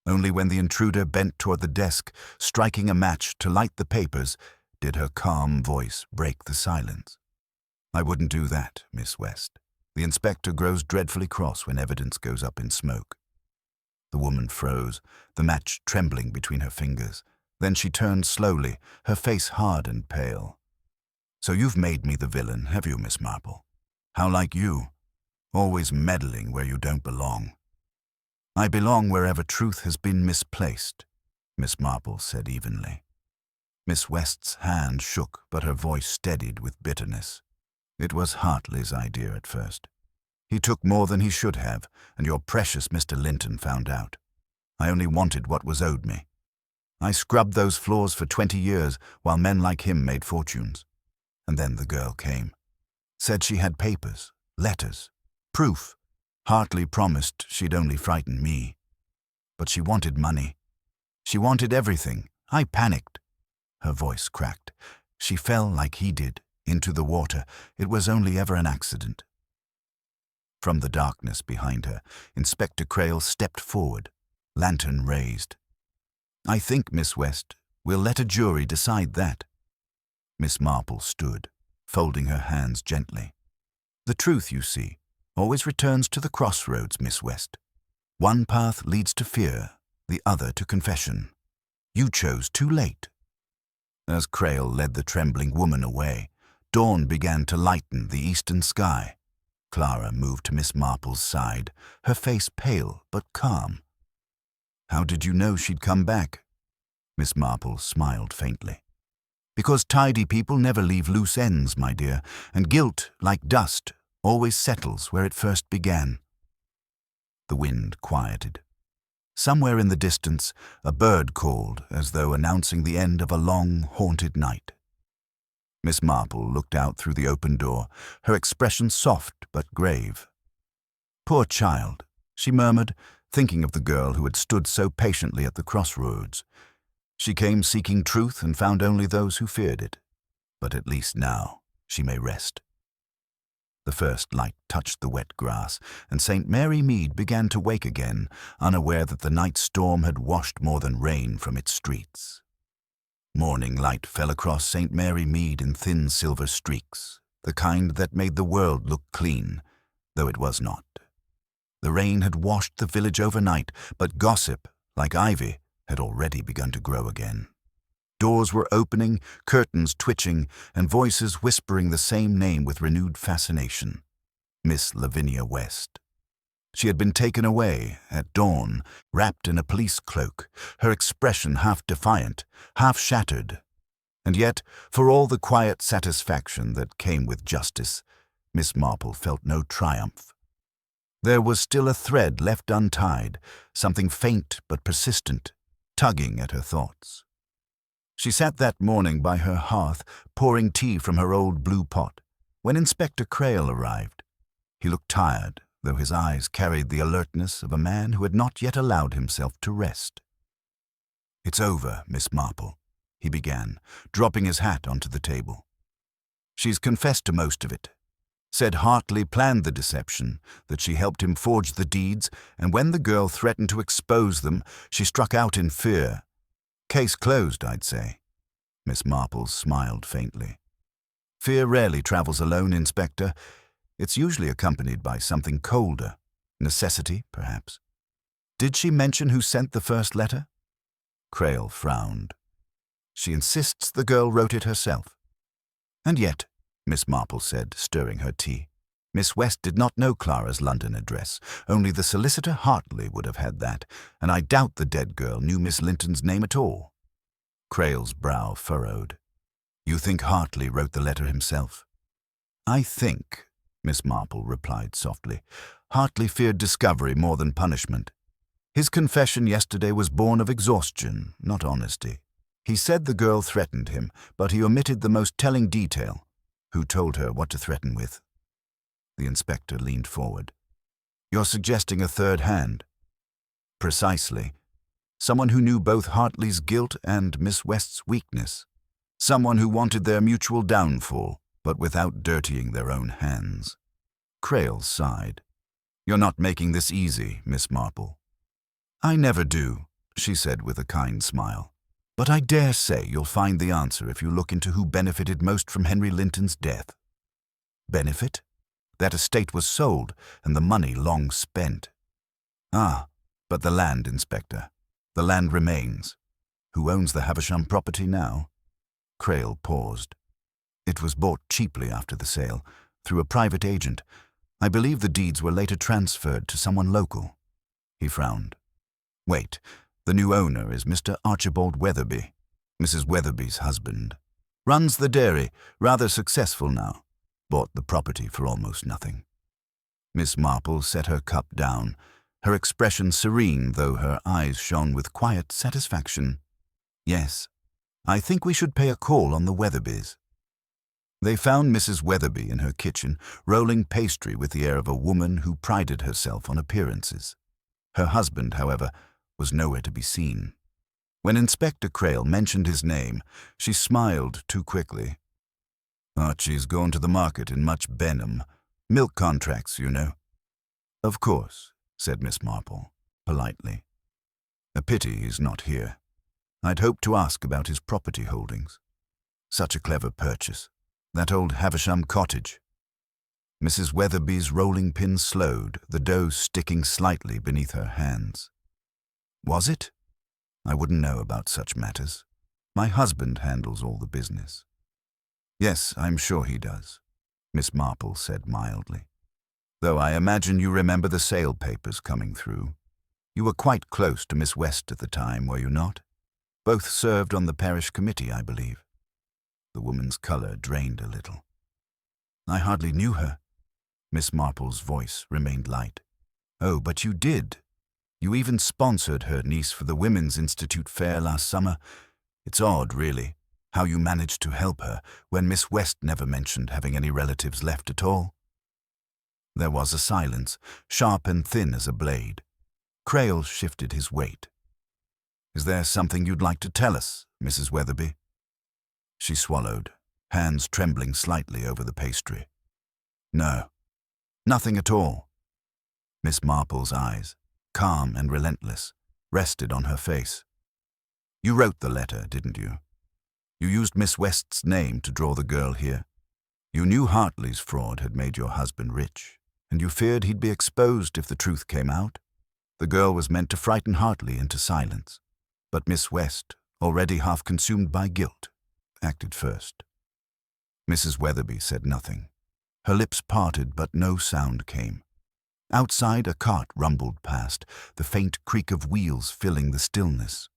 Only when the intruder bent toward the desk, striking a match to light the papers, did her calm voice break the silence. I wouldn't do that, Miss West. The inspector grows dreadfully cross when evidence goes up in smoke. The woman froze, the match trembling between her fingers. Then she turned slowly, her face hard and pale. So you've made me the villain, have you, Miss Marple? How like you, always meddling where you don't belong. I belong wherever truth has been misplaced, Miss Marple said evenly. Miss West's hand shook, but her voice steadied with bitterness. It was Hartley's idea at first. He took more than he should have, and your precious Mr. Linton found out. I only wanted what was owed me. I scrubbed those floors for 20 years while men like him made fortunes. And then the girl came. Said she had papers, letters, proof. Hartley promised she'd only frighten me. But she wanted money. She wanted everything. I panicked. Her voice cracked. She fell like he did, into the water. It was only ever an accident. From the darkness behind her, Inspector Crail stepped forward, lantern raised. I think, Miss West, we'll let a jury decide that. Miss Marple stood, folding her hands gently. The truth, you see, always returns to the crossroads, Miss West. One path leads to fear, the other to confession. You chose too late. As Crail led the trembling woman away, dawn began to lighten the eastern sky. Clara moved to Miss Marple's side, her face pale but calm. How did you know she'd come back? Miss Marple smiled faintly. Because tidy people never leave loose ends, my dear, and guilt, like dust, always settles where it first began. The wind quieted. Somewhere in the distance, a bird called as though announcing the end of a long, haunted night. Miss Marple looked out through the open door, her expression soft but grave. "Poor child," she murmured, thinking of the girl who had stood so patiently at the crossroads. She came seeking truth and found only those who feared it. But at least now she may rest. The first light touched the wet grass, and St. Mary Mead began to wake again, unaware that the night storm had washed more than rain from its streets. Morning light fell across St. Mary Mead in thin silver streaks, the kind that made the world look clean, though it was not. The rain had washed the village overnight, but gossip, like ivy, had already begun to grow again. Doors were opening, curtains twitching, and voices whispering the same name with renewed fascination. Miss Lavinia West. She had been taken away at dawn, wrapped in a police cloak, her expression half defiant, half shattered. And yet, for all the quiet satisfaction that came with justice, Miss Marple felt no triumph. There was still a thread left untied, something faint but persistent, tugging at her thoughts. She sat that morning by her hearth, pouring tea from her old blue pot, when Inspector Crail arrived. He looked tired, though his eyes carried the alertness of a man who had not yet allowed himself to rest. "It's over, Miss Marple," he began, dropping his hat onto the table. "She's confessed to most of it. Said Hartley planned the deception, that she helped him forge the deeds, and when the girl threatened to expose them, she struck out in fear. Case closed, I'd say." Miss Marple smiled faintly. "Fear rarely travels alone, Inspector. It's usually accompanied by something colder. Necessity, perhaps. Did she mention who sent the first letter?" Crail frowned. "She insists the girl wrote it herself." "And yet," Miss Marple said, stirring her tea, "Miss West did not know Clara's London address. Only the solicitor Hartley would have had that, and I doubt the dead girl knew Miss Linton's name at all." Crail's brow furrowed. "You think Hartley wrote the letter himself?" "I think," Miss Marple replied softly, "Hartley feared discovery more than punishment. His confession yesterday was born of exhaustion, not honesty. He said the girl threatened him, but he omitted the most telling detail. Who told her what to threaten with?" The inspector leaned forward. "You're suggesting a third hand?" "Precisely. Someone who knew both Hartley's guilt and Miss West's weakness. Someone who wanted their mutual downfall, but without dirtying their own hands." Crail sighed. "You're not making this easy, Miss Marple." "I never do," she said with a kind smile. "But I dare say you'll find the answer if you look into who benefited most from Henry Linton's death." "Benefit? That estate was sold, and the money long spent." "Ah, but the land, Inspector. The land remains. Who owns the Havisham property now?" Crail paused. "It was bought cheaply after the sale, through a private agent. I believe the deeds were later transferred to someone local." He frowned. "Wait, the new owner is Mr. Archibald Weatherby, Mrs. Weatherby's husband. Runs the dairy, rather successful now. Bought the property for almost nothing." Miss Marple set her cup down, her expression serene though her eyes shone with quiet satisfaction. "Yes, I think we should pay a call on the Weatherbys." They found Mrs. Weatherby in her kitchen, rolling pastry with the air of a woman who prided herself on appearances. Her husband, however, was nowhere to be seen. When Inspector Crail mentioned his name, she smiled too quickly. "Archie's gone to the market in much Benham. Milk contracts, you know." "Of course," said Miss Marple, politely. "A pity he's not here. I'd hoped to ask about his property holdings. Such a clever purchase. That old Havisham cottage." Mrs. Weatherby's rolling pin slowed, the dough sticking slightly beneath her hands. "Was it? I wouldn't know about such matters. My husband handles all the business." "Yes, I'm sure he does," Miss Marple said mildly. "Though I imagine you remember the sale papers coming through. You were quite close to Miss West at the time, were you not? Both served on the parish committee, I believe." The woman's colour drained a little. "I hardly knew her." Miss Marple's voice remained light. "Oh, but you did. You even sponsored her niece for the Women's Institute Fair last summer. It's odd, really, How you managed to help her when Miss West never mentioned having any relatives left at all. There was a silence, sharp and thin as a blade. Crail shifted his weight. Is there something you'd like to tell us, Mrs. Weatherby? She swallowed, hands trembling slightly over the pastry. No, nothing at all. Miss Marple's eyes, calm and relentless, rested on her face. You wrote the letter, didn't you? You used Miss West's name to draw the girl here. You knew Hartley's fraud had made your husband rich, and you feared he'd be exposed if the truth came out. The girl was meant to frighten Hartley into silence, but Miss West, already half consumed by guilt, acted first. Mrs. Weatherby said nothing. Her lips parted, but no sound came. Outside, a cart rumbled past, the faint creak of wheels filling the stillness.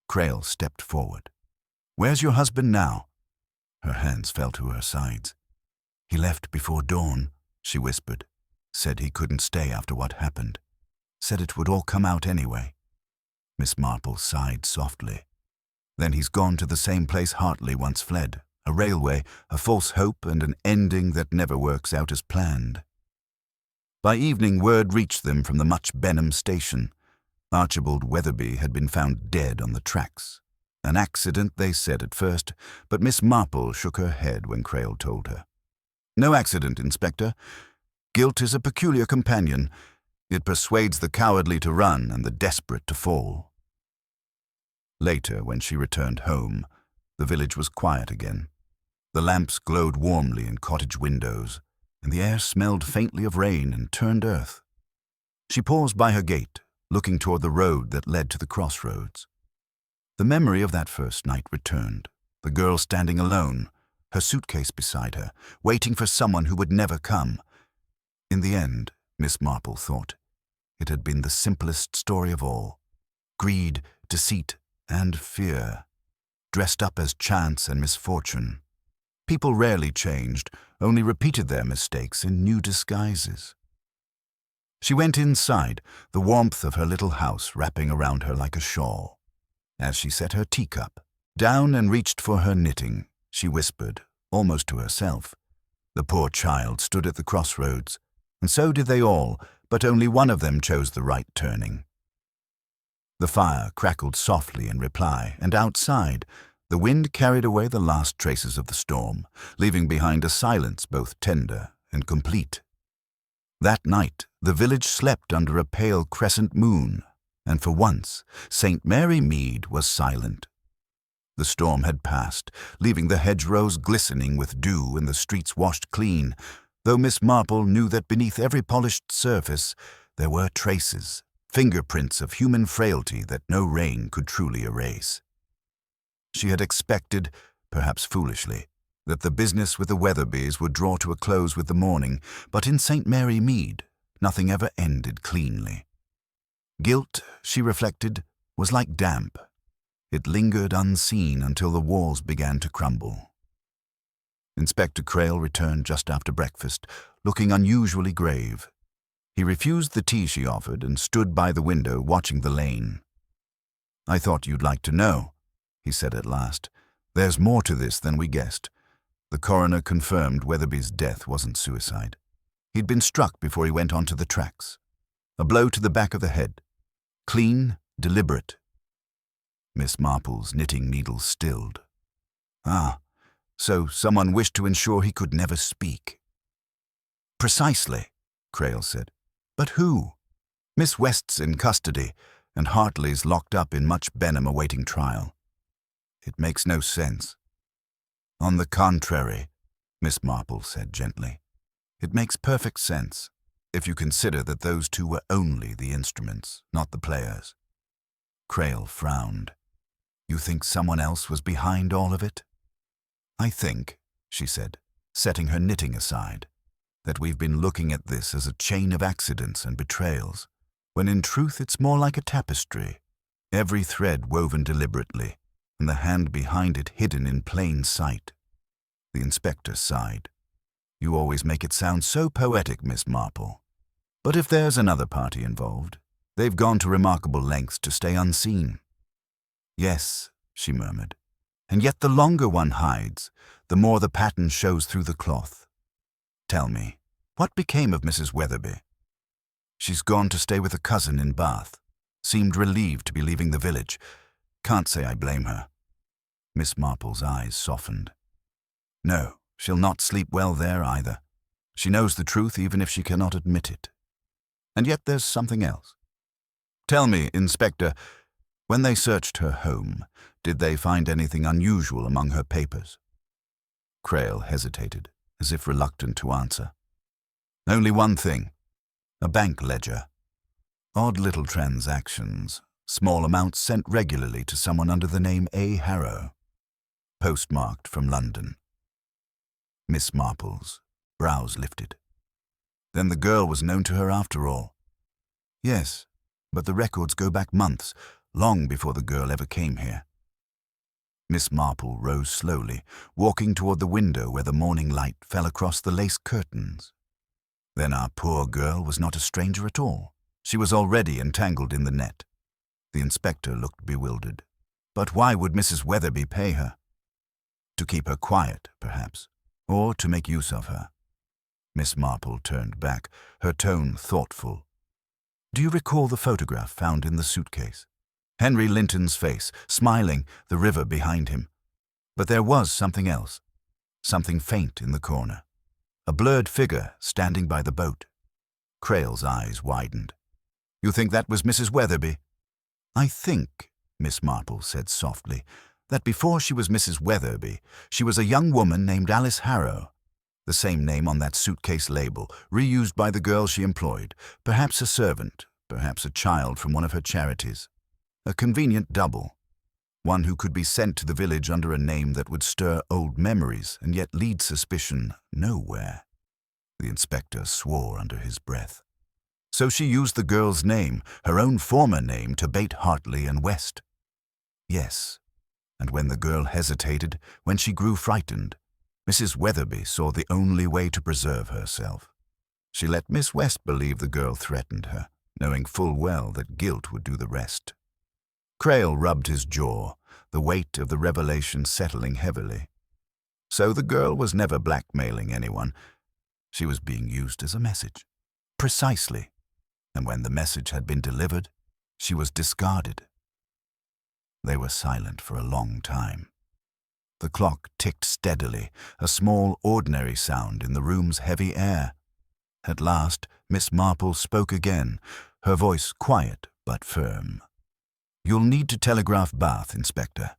Crail stepped forward. Where's your husband now? Her hands fell to her sides. He left before dawn, she whispered. Said he couldn't stay after what happened. Said it would all come out anyway. Miss Marple sighed softly. Then he's gone to the same place Hartley once fled, a railway, a false hope, and an ending that never works out as planned. By evening, word reached them from the Much Benham station. Archibald Weatherby had been found dead on the tracks. An accident, they said at first, but Miss Marple shook her head when Crail told her. No accident, Inspector. Guilt is a peculiar companion. It persuades the cowardly to run and the desperate to fall. Later, when she returned home, the village was quiet again. The lamps glowed warmly in cottage windows, and the air smelled faintly of rain and turned earth. She paused by her gate, looking toward the road that led to the Crossroads. The memory of that first night returned, the girl standing alone, her suitcase beside her, waiting for someone who would never come. In the end, Miss Marple thought, it had been the simplest story of all. Greed, deceit, and fear, dressed up as chance and misfortune. People rarely changed, only repeated their mistakes in new disguises. She went inside, the warmth of her little house wrapping around her like a shawl. As she set her teacup down and reached for her knitting, she whispered, almost to herself. The poor child stood at the crossroads, and so did they all, but only one of them chose the right turning. The fire crackled softly in reply, and outside, the wind carried away the last traces of the storm, leaving behind a silence both tender and complete. That night, the village slept under a pale crescent moon, and for once, St. Mary Mead was silent. The storm had passed, leaving the hedgerows glistening with dew and the streets washed clean, though Miss Marple knew that beneath every polished surface there were traces, fingerprints of human frailty that no rain could truly erase. She had expected, perhaps foolishly, that the business with the Weatherbys would draw to a close with the morning, but in St. Mary Mead, nothing ever ended cleanly. Guilt, she reflected, was like damp. It lingered unseen until the walls began to crumble. Inspector Crail returned just after breakfast, looking unusually grave. He refused the tea she offered and stood by the window watching the lane. "I thought you'd like to know," he said at last. "There's more to this than we guessed. The coroner confirmed Weatherby's death wasn't suicide. He'd been struck before he went onto the tracks. A blow to the back of the head. Clean, deliberate." Miss Marple's knitting needles stilled. "Ah, so someone wished to ensure he could never speak." "Precisely," Crail said. "But who? Miss West's in custody, and Hartley's locked up in Much Benham awaiting trial. It makes no sense." "On the contrary," Miss Marple said gently, "it makes perfect sense, if you consider that those two were only the instruments, not the players." Crail frowned. "You think someone else was behind all of it?" "I think," she said, setting her knitting aside, "that we've been looking at this as a chain of accidents and betrayals, when in truth it's more like a tapestry, every thread woven deliberately, and the hand behind it hidden in plain sight." The inspector sighed. "You always make it sound so poetic, Miss Marple. But if there's another party involved, they've gone to remarkable lengths to stay unseen." "Yes," she murmured, And yet the longer one hides, the more the pattern shows through the cloth. Tell me, what became of Mrs. Weatherby? She's gone to stay with a cousin in Bath. Seemed relieved to be leaving the village. Can't say I blame her. Miss Marple's eyes softened. No, she'll not sleep well there either. She knows the truth even if she cannot admit it. And yet there's something else. Tell me, Inspector, when they searched her home, did they find anything unusual among her papers? Crail hesitated, as if reluctant to answer. Only one thing. A bank ledger. Odd little transactions, small amounts sent regularly to someone under the name A. Harrow. Postmarked from London. Miss Marple's brows lifted. Then the girl was known to her after all. Yes, but the records go back months, long before the girl ever came here. Miss Marple rose slowly, walking toward the window where the morning light fell across the lace curtains. Then our poor girl was not a stranger at all. She was already entangled in the net. The inspector looked bewildered. But why would Mrs. Weatherby pay her? To keep her quiet, perhaps, or to make use of her. Miss Marple turned back, her tone thoughtful. Do you recall the photograph found in the suitcase? Henry Linton's face, smiling, the river behind him. But there was something else, something faint in the corner. A blurred figure standing by the boat. Crail's eyes widened. You think that was Mrs. Weatherby? I think, Miss Marple said softly, that before she was Mrs. Weatherby, she was a young woman named Alice Harrow. The same name on that suitcase label, reused by the girl she employed, perhaps a servant, perhaps a child from one of her charities. A convenient double. One who could be sent to the village under a name that would stir old memories and yet lead suspicion nowhere. The inspector swore under his breath. So she used the girl's name, her own former name, to bait Hartley and West. Yes, and when the girl hesitated, when she grew frightened, Mrs. Weatherby saw the only way to preserve herself. She let Miss West believe the girl threatened her, knowing full well that guilt would do the rest. Crail rubbed his jaw, the weight of the revelation settling heavily. So the girl was never blackmailing anyone. She was being used as a message. Precisely. And when the message had been delivered, she was discarded. They were silent for a long time. The clock ticked steadily, a small, ordinary sound in the room's heavy air. At last, Miss Marple spoke again, her voice quiet but firm. You'll need to telegraph Bath, Inspector.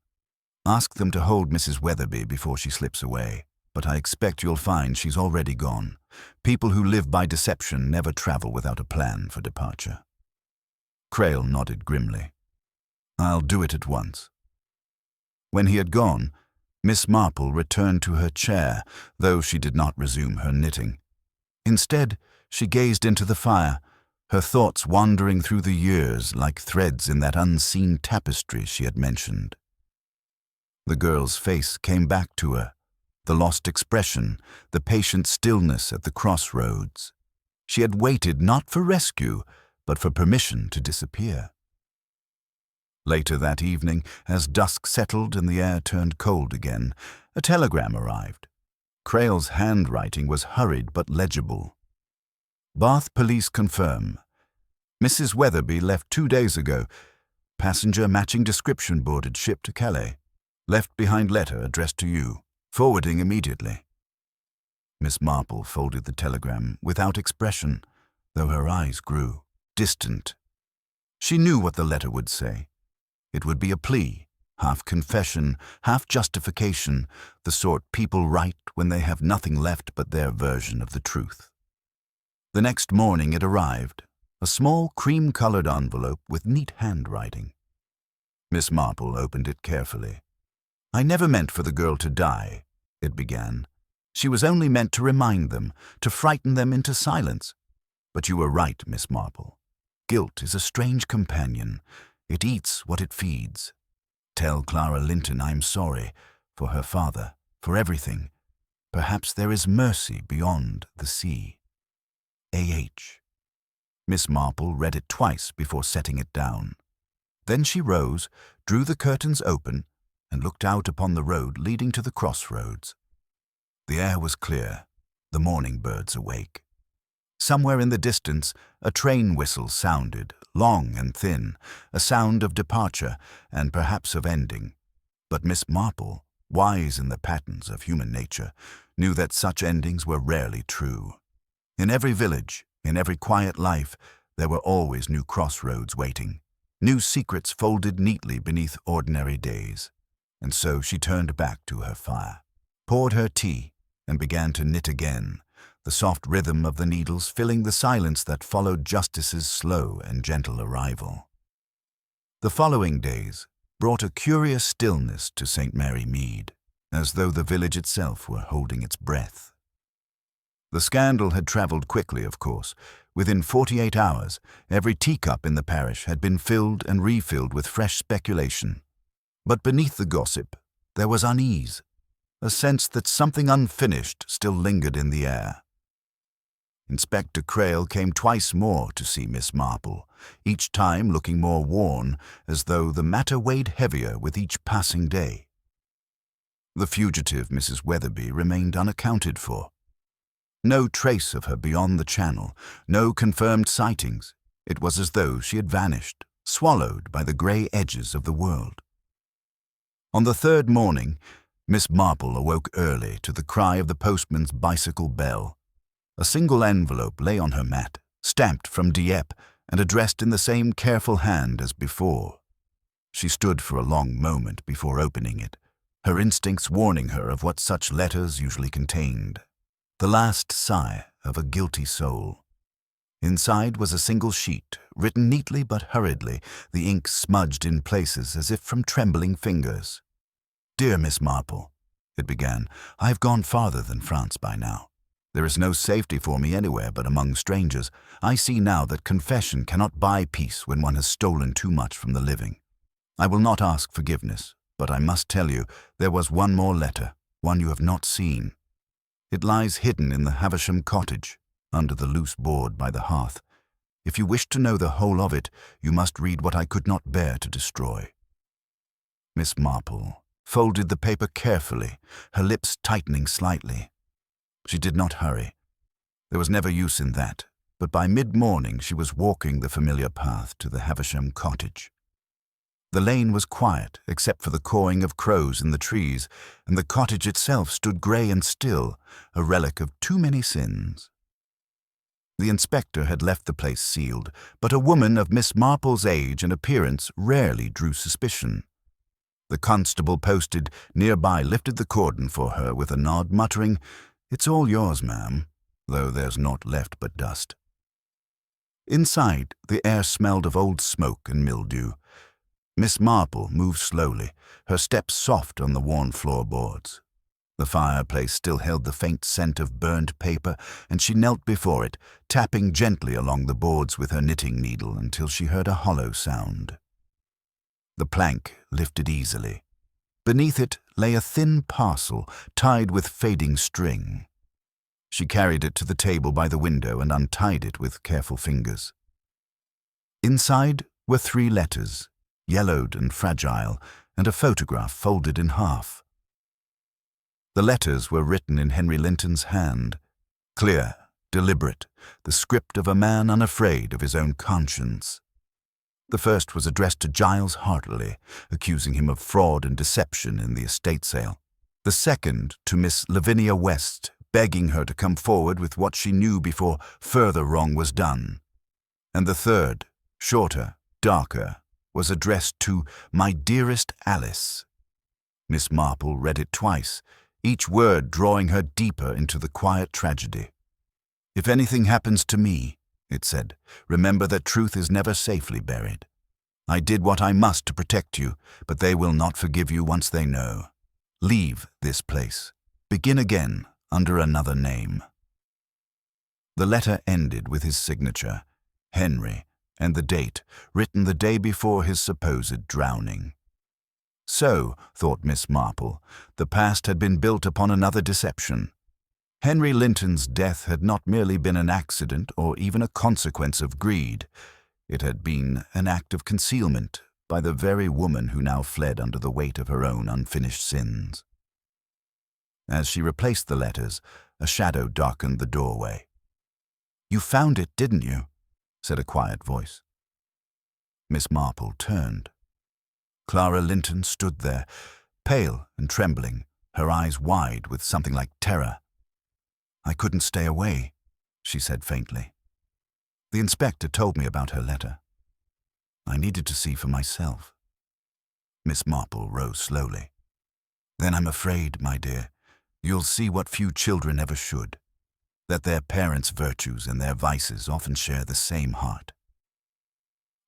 Ask them to hold Mrs. Weatherby before she slips away, but I expect you'll find she's already gone. People who live by deception never travel without a plan for departure. Crail nodded grimly. I'll do it at once. When he had gone, Miss Marple returned to her chair, though she did not resume her knitting. Instead, she gazed into the fire, her thoughts wandering through the years like threads in that unseen tapestry she had mentioned. The girl's face came back to her, the lost expression, the patient stillness at the crossroads. She had waited not for rescue, but for permission to disappear. Later that evening, as dusk settled and the air turned cold again, a telegram arrived. Crail's handwriting was hurried but legible. Bath police confirm. Mrs. Weatherby left 2 days ago. Passenger matching description boarded ship to Calais. Left behind letter addressed to you. Forwarding immediately. Miss Marple folded the telegram without expression, though her eyes grew distant. She knew what the letter would say. It would be a plea, half confession, half justification, the sort people write when they have nothing left but their version of the truth. The next morning it arrived, a small cream-colored envelope with neat handwriting. Miss Marple opened it carefully. I never meant for the girl to die, it began. She was only meant to remind them, to frighten them into silence. But you were right, Miss Marple. Guilt is a strange companion. It eats what it feeds. Tell Clara Linton I'm sorry, for her father, for everything. Perhaps there is mercy beyond the sea. A.H. Miss Marple read it twice before setting it down. Then she rose, drew the curtains open, and looked out upon the road leading to the crossroads. The air was clear, the morning birds awake. Somewhere in the distance, a train whistle sounded, long and thin, a sound of departure and perhaps of ending. But Miss Marple, wise in the patterns of human nature, knew that such endings were rarely true. In every village, in every quiet life, there were always new crossroads waiting, new secrets folded neatly beneath ordinary days. And so she turned back to her fire, poured her tea, and began to knit again, the soft rhythm of the needles filling the silence that followed justice's slow and gentle arrival. The following days brought a curious stillness to St. Mary Mead, as though the village itself were holding its breath. The scandal had travelled quickly, of course. Within 48 hours, every teacup in the parish had been filled and refilled with fresh speculation. But beneath the gossip, there was unease, a sense that something unfinished still lingered in the air. Inspector Crail came twice more to see Miss Marple, each time looking more worn, as though the matter weighed heavier with each passing day. The fugitive Mrs. Weatherby remained unaccounted for. No trace of her beyond the channel, no confirmed sightings. It was as though she had vanished, swallowed by the grey edges of the world. On the third morning, Miss Marple awoke early to the cry of the postman's bicycle bell. A single envelope lay on her mat, stamped from Dieppe and addressed in the same careful hand as before. She stood for a long moment before opening it, her instincts warning her of what such letters usually contained. The last sigh of a guilty soul. Inside was a single sheet, written neatly but hurriedly, the ink smudged in places as if from trembling fingers. "Dear Miss Marple," it began, "I have gone farther than France by now. There is no safety for me anywhere but among strangers. I see now that confession cannot buy peace when one has stolen too much from the living. I will not ask forgiveness, but I must tell you there was one more letter, one you have not seen. It lies hidden in the Havisham cottage, under the loose board by the hearth. If you wish to know the whole of it, you must read what I could not bear to destroy." Miss Marple folded the paper carefully, her lips tightening slightly. She did not hurry. There was never use in that, but by mid-morning she was walking the familiar path to the Havisham cottage. The lane was quiet, except for the cawing of crows in the trees, and the cottage itself stood grey and still, a relic of too many sins. The inspector had left the place sealed, but a woman of Miss Marple's age and appearance rarely drew suspicion. The constable posted nearby lifted the cordon for her with a nod, muttering, "It's all yours, ma'am, though there's naught left but dust." Inside, the air smelled of old smoke and mildew. Miss Marple moved slowly, her steps soft on the worn floorboards. The fireplace still held the faint scent of burned paper, and she knelt before it, tapping gently along the boards with her knitting needle until she heard a hollow sound. The plank lifted easily. Beneath it lay a thin parcel tied with fading string. She carried it to the table by the window and untied it with careful fingers. Inside were 3 letters, yellowed and fragile, and a photograph folded in half. The letters were written in Henry Linton's hand, clear, deliberate, the script of a man unafraid of his own conscience. The first was addressed to Giles Hartley, accusing him of fraud and deception in the estate sale. The second to Miss Lavinia West, begging her to come forward with what she knew before further wrong was done. And the third, shorter, darker, was addressed to "My dearest Alice." Miss Marple read it twice, each word drawing her deeper into the quiet tragedy. "If anything happens to me," it said, "remember that truth is never safely buried. I did what I must to protect you, but they will not forgive you once they know. Leave this place. Begin again under another name." The letter ended with his signature, Henry, and the date, written the day before his supposed drowning. So, thought Miss Marple, the past had been built upon another deception. Henry Linton's death had not merely been an accident or even a consequence of greed. It had been an act of concealment by the very woman who now fled under the weight of her own unfinished sins. As she replaced the letters, a shadow darkened the doorway. "You found it, didn't you?" said a quiet voice. Miss Marple turned. Clara Linton stood there, pale and trembling, her eyes wide with something like terror. "I couldn't stay away," she said faintly. "The inspector told me about her letter. I needed to see for myself." Miss Marple rose slowly. "Then I'm afraid, my dear, you'll see what few children ever should, that their parents' virtues and their vices often share the same heart."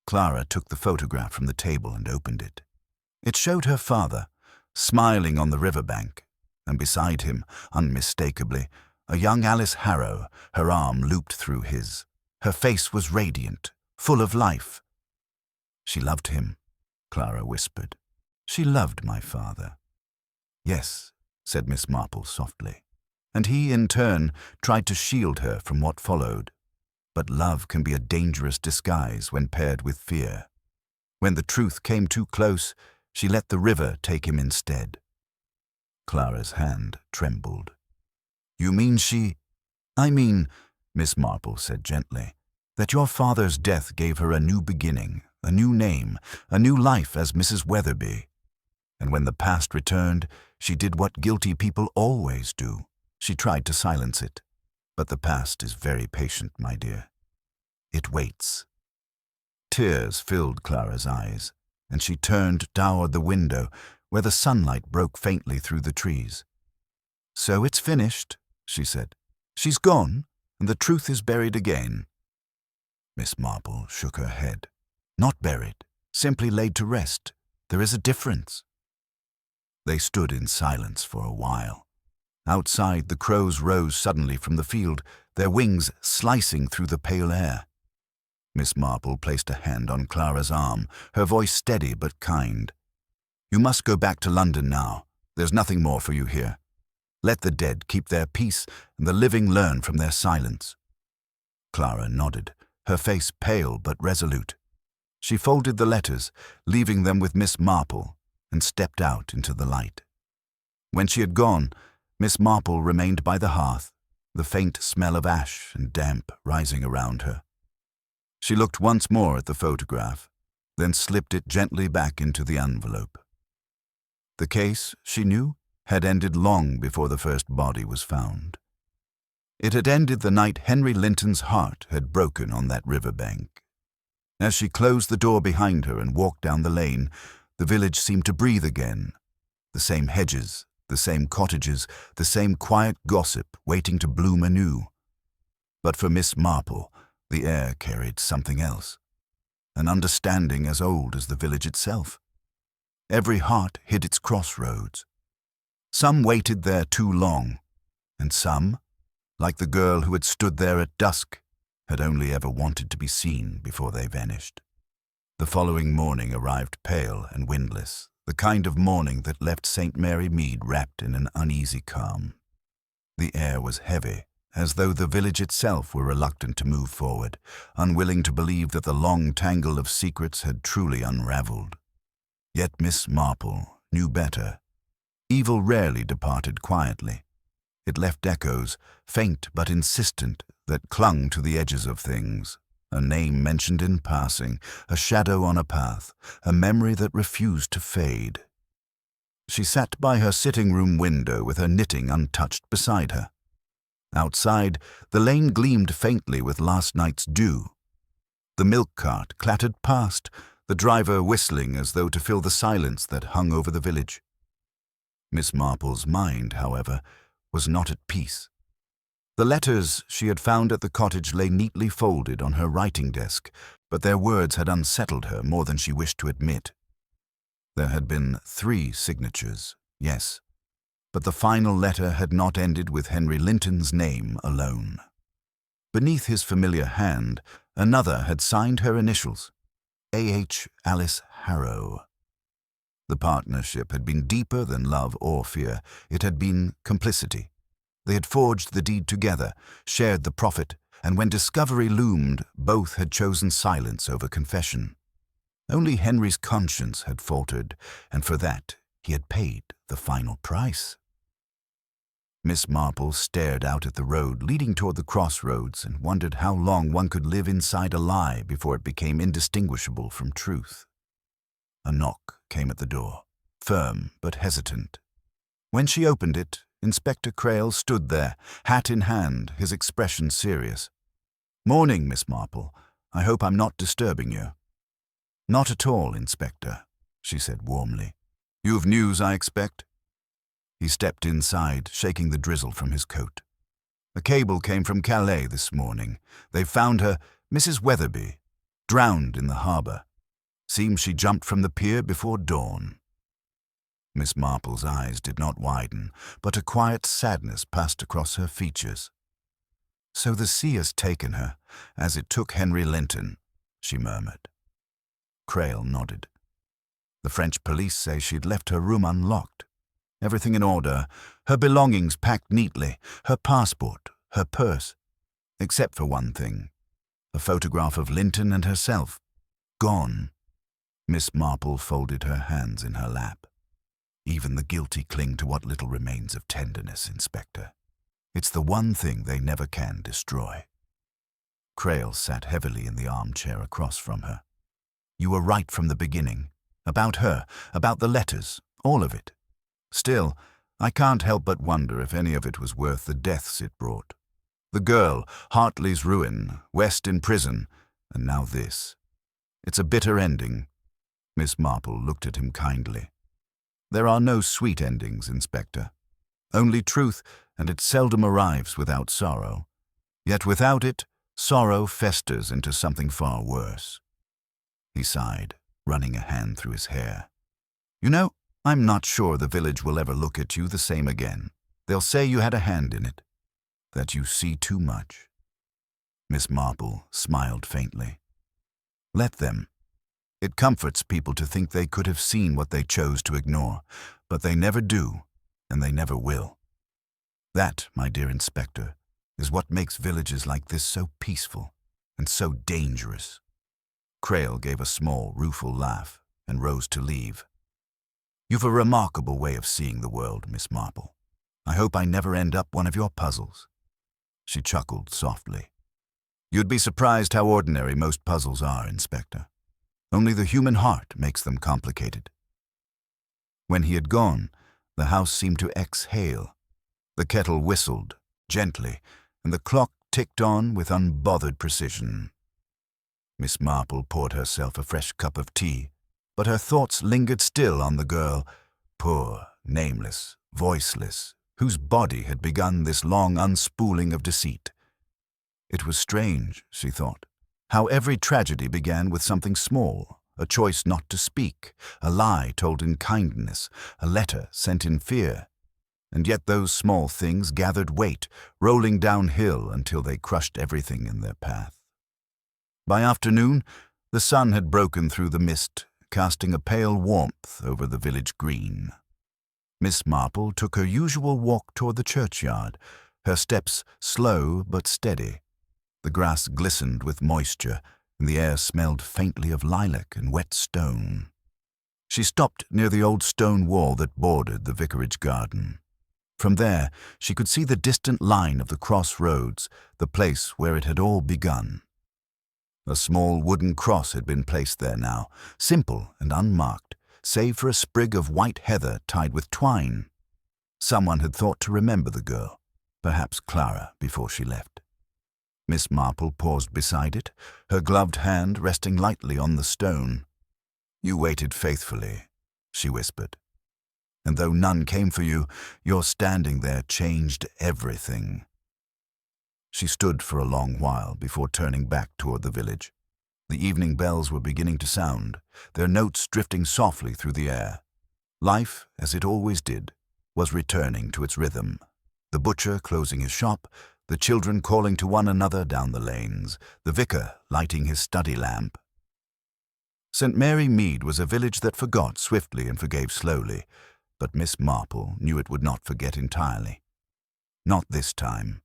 Clara took the photograph from the table and opened it. It showed her father, smiling on the riverbank, and beside him, unmistakably, a young Alice Harrow, her arm looped through his. Her face was radiant, full of life. "She loved him," Clara whispered. "She loved my father." "Yes," said Miss Marple softly, and he, in turn, tried to shield her from what followed. But love can be a dangerous disguise when paired with fear. When the truth came too close, she let the river take him instead. Clara's hand trembled. "You mean she—" "I mean," Miss Marple said gently, "that your father's death gave her a new beginning, a new name, a new life as Mrs. Weatherby. And when the past returned, she did what guilty people always do. She tried to silence it. But the past is very patient, my dear. It waits." Tears filled Clara's eyes, and she turned toward the window, where the sunlight broke faintly through the trees. "So it's finished," she said. "She's gone, and the truth is buried again." Miss Marple shook her head. "Not buried, simply laid to rest. There is a difference." They stood in silence for a while. Outside, the crows rose suddenly from the field, their wings slicing through the pale air. Miss Marple placed a hand on Clara's arm, her voice steady but kind. "You must go back to London now. There's nothing more for you here. Let the dead keep their peace and the living learn from their silence." Clara nodded, her face pale but resolute. She folded the letters, leaving them with Miss Marple, and stepped out into the light. When she had gone, Miss Marple remained by the hearth, the faint smell of ash and damp rising around her. She looked once more at the photograph, then slipped it gently back into the envelope. The case, she knew, had ended long before the first body was found. It had ended the night Henry Linton's heart had broken on that riverbank. As she closed the door behind her and walked down the lane, the village seemed to breathe again. The same hedges, the same cottages, the same quiet gossip waiting to bloom anew. But for Miss Marple, the air carried something else, an understanding as old as the village itself. Every heart hid its crossroads. Some waited there too long, and some, like the girl who had stood there at dusk, had only ever wanted to be seen before they vanished. The following morning arrived pale and windless, the kind of morning that left St. Mary Mead wrapped in an uneasy calm. The air was heavy, as though the village itself were reluctant to move forward, unwilling to believe that the long tangle of secrets had truly unraveled. Yet Miss Marple knew better. Evil rarely departed quietly. It left echoes, faint but insistent, that clung to the edges of things. A name mentioned in passing, a shadow on a path, a memory that refused to fade. She sat by her sitting-room window with her knitting untouched beside her. Outside, the lane gleamed faintly with last night's dew. The milk cart clattered past, the driver whistling as though to fill the silence that hung over the village. Miss Marple's mind, however, was not at peace. The letters she had found at the cottage lay neatly folded on her writing desk, but their words had unsettled her more than she wished to admit. There had been 3 signatures, yes, but the final letter had not ended with Henry Linton's name alone. Beneath his familiar hand, another had signed her initials, A.H. Alice Harrow. The partnership had been deeper than love or fear. It had been complicity. They had forged the deed together, shared the profit, and when discovery loomed, both had chosen silence over confession. Only Henry's conscience had faltered, and for that he had paid the final price. Miss Marple stared out at the road leading toward the crossroads and wondered how long one could live inside a lie before it became indistinguishable from truth. A knock came at the door, firm but hesitant. When she opened it, Inspector Crail stood there, hat in hand, his expression serious. "Morning, Miss Marple. I hope I'm not disturbing you." "Not at all, Inspector," she said warmly. "You've news, I expect?" He stepped inside, shaking the drizzle from his coat. "A cable came from Calais this morning. They found her, Mrs. Weatherby, drowned in the harbour. Seems she jumped from the pier before dawn." Miss Marple's eyes did not widen, but a quiet sadness passed across her features. "So the sea has taken her, as it took Henry Linton," she murmured. Crail nodded. "The French police say she'd left her room unlocked. Everything in order, her belongings packed neatly, her passport, her purse. Except for one thing. A photograph of Linton and herself. Gone." Miss Marple folded her hands in her lap. "Even the guilty cling to what little remains of tenderness, Inspector. It's the one thing they never can destroy." Crail sat heavily in the armchair across from her. "You were right from the beginning. About her, about the letters, all of it. Still, I can't help but wonder if any of it was worth the deaths it brought. The girl, Hartley's ruin, West in prison, and now this. It's a bitter ending." Miss Marple looked at him kindly. "There are no sweet endings, Inspector. Only truth, and it seldom arrives without sorrow. Yet without it, sorrow festers into something far worse." He sighed, running a hand through his hair. "You know, I'm not sure the village will ever look at you the same again. They'll say you had a hand in it, that you see too much." Miss Marple smiled faintly. "Let them. It comforts people to think they could have seen what they chose to ignore, but they never do, and they never will. That, my dear Inspector, is what makes villages like this so peaceful and so dangerous." Crail gave a small, rueful laugh and rose to leave. "You've a remarkable way of seeing the world, Miss Marple. I hope I never end up one of your puzzles." She chuckled softly. "You'd be surprised how ordinary most puzzles are, Inspector. Only the human heart makes them complicated." When he had gone, the house seemed to exhale. The kettle whistled, gently, and the clock ticked on with unbothered precision. Miss Marple poured herself a fresh cup of tea, but her thoughts lingered still on the girl, poor, nameless, voiceless, whose body had begun this long unspooling of deceit. It was strange, she thought, how every tragedy began with something small, a choice not to speak, a lie told in kindness, a letter sent in fear. And yet those small things gathered weight, rolling downhill until they crushed everything in their path. By afternoon, the sun had broken through the mist, casting a pale warmth over the village green. Miss Marple took her usual walk toward the churchyard, her steps slow but steady. The grass glistened with moisture, and the air smelled faintly of lilac and wet stone. She stopped near the old stone wall that bordered the vicarage garden. From there, she could see the distant line of the Crossroads, the place where it had all begun. A small wooden cross had been placed there now, simple and unmarked, save for a sprig of white heather tied with twine. Someone had thought to remember the girl, perhaps Clara, before she left. Miss Marple paused beside it, her gloved hand resting lightly on the stone. "You waited faithfully," she whispered. "And though none came for you, your standing there changed everything." She stood for a long while before turning back toward the village. The evening bells were beginning to sound, their notes drifting softly through the air. Life, as it always did, was returning to its rhythm. The butcher closing his shop, the children calling to one another down the lanes, the vicar lighting his study lamp. St. Mary Mead was a village that forgot swiftly and forgave slowly, but Miss Marple knew it would not forget entirely. Not this time.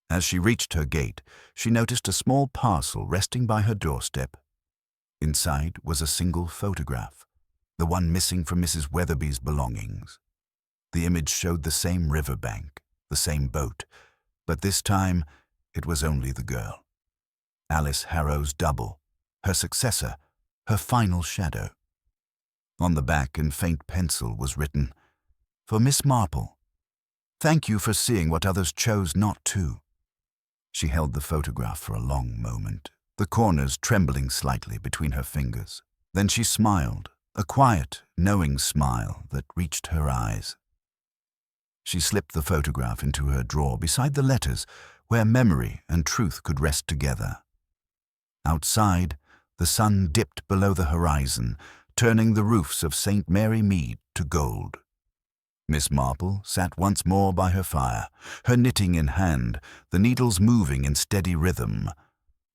As she reached her gate, she noticed a small parcel resting by her doorstep. Inside was a single photograph, the one missing from Mrs. Weatherby's belongings. The image showed the same riverbank, the same boat, but this time it was only the girl. Alice Harrow's double, her successor, her final shadow. On the back in faint pencil was written, "For Miss Marple. Thank you for seeing what others chose not to." She held the photograph for a long moment, the corners trembling slightly between her fingers. Then she smiled, a quiet, knowing smile that reached her eyes. She slipped the photograph into her drawer beside the letters, where memory and truth could rest together. Outside, the sun dipped below the horizon, turning the roofs of St. Mary Mead to gold. Miss Marple sat once more by her fire, her knitting in hand, the needles moving in steady rhythm.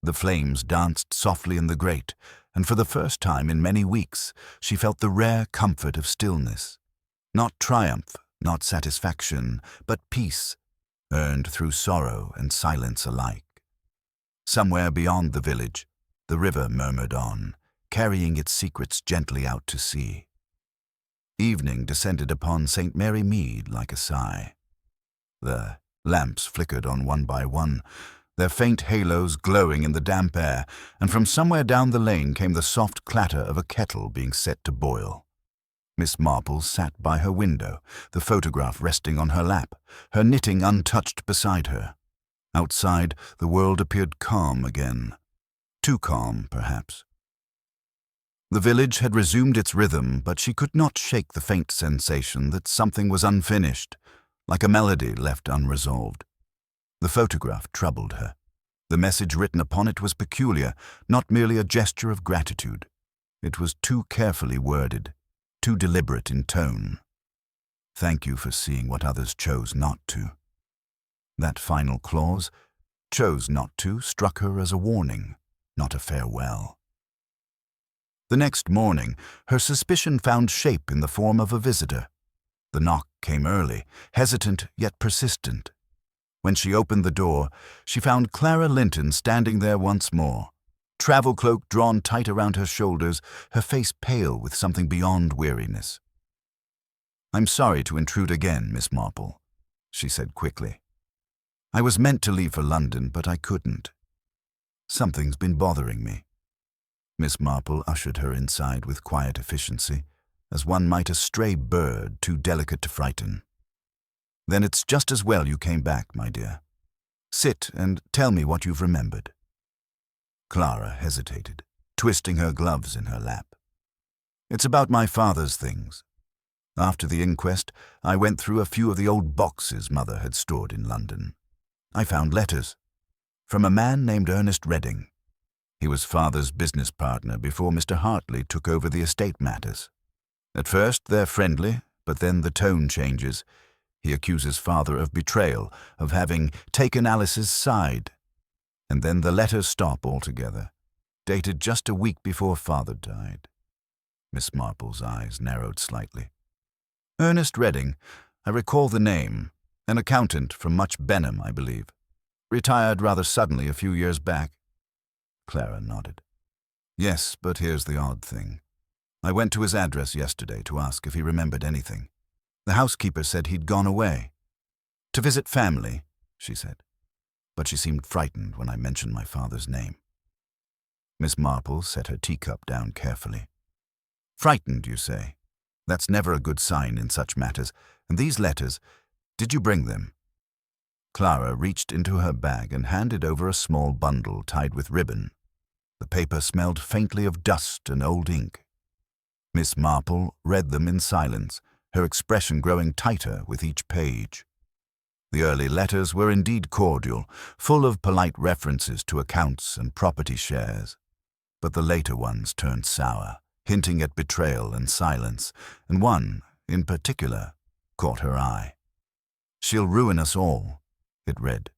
The flames danced softly in the grate, and for the first time in many weeks she felt the rare comfort of stillness. Not triumph, not satisfaction, but peace, earned through sorrow and silence alike. Somewhere beyond the village, the river murmured on, carrying its secrets gently out to sea. Evening descended upon St. Mary Mead like a sigh. The lamps flickered on one by one, their faint halos glowing in the damp air, and from somewhere down the lane came the soft clatter of a kettle being set to boil. Miss Marple sat by her window, the photograph resting on her lap, her knitting untouched beside her. Outside, the world appeared calm again. Too calm, perhaps. The village had resumed its rhythm, but she could not shake the faint sensation that something was unfinished, like a melody left unresolved. The photograph troubled her. The message written upon it was peculiar, not merely a gesture of gratitude. It was too carefully worded, too deliberate in tone. Thank you for seeing what others chose not to. That final clause, chose not to, struck her as a warning, not a farewell. The next morning, her suspicion found shape in the form of a visitor. The knock came early, hesitant yet persistent. When she opened the door, she found Clara Linton standing there once more, travel cloak drawn tight around her shoulders, her face pale with something beyond weariness. "I'm sorry to intrude again, Miss Marple," she said quickly. "I was meant to leave for London, but I couldn't. Something's been bothering me." Miss Marple ushered her inside with quiet efficiency, as one might a stray bird too delicate to frighten. "Then it's just as well you came back, my dear. Sit and tell me what you've remembered." Clara hesitated, twisting her gloves in her lap. "It's about my father's things. After the inquest, I went through a few of the old boxes Mother had stored in London. I found letters from a man named Ernest Redding. He was Father's business partner before Mr. Hartley took over the estate matters. At first they're friendly, but then the tone changes. He accuses Father of betrayal, of having taken Alice's side. And then the letters stop altogether, dated just a week before Father died." Miss Marple's eyes narrowed slightly. "Ernest Redding, I recall the name. An accountant from Much Benham, I believe. Retired rather suddenly a few years back." Clara nodded. "Yes, but here's the odd thing. I went to his address yesterday to ask if he remembered anything. The housekeeper said he'd gone away. To visit family, she said. But she seemed frightened when I mentioned my father's name." Miss Marple set her teacup down carefully. "Frightened, you say? That's never a good sign in such matters. And these letters, did you bring them?" Clara reached into her bag and handed over a small bundle tied with ribbon. The paper smelled faintly of dust and old ink. Miss Marple read them in silence, her expression growing tighter with each page. The early letters were indeed cordial, full of polite references to accounts and property shares. But the later ones turned sour, hinting at betrayal and silence, and one, in particular, caught her eye. "She'll ruin us all," it read.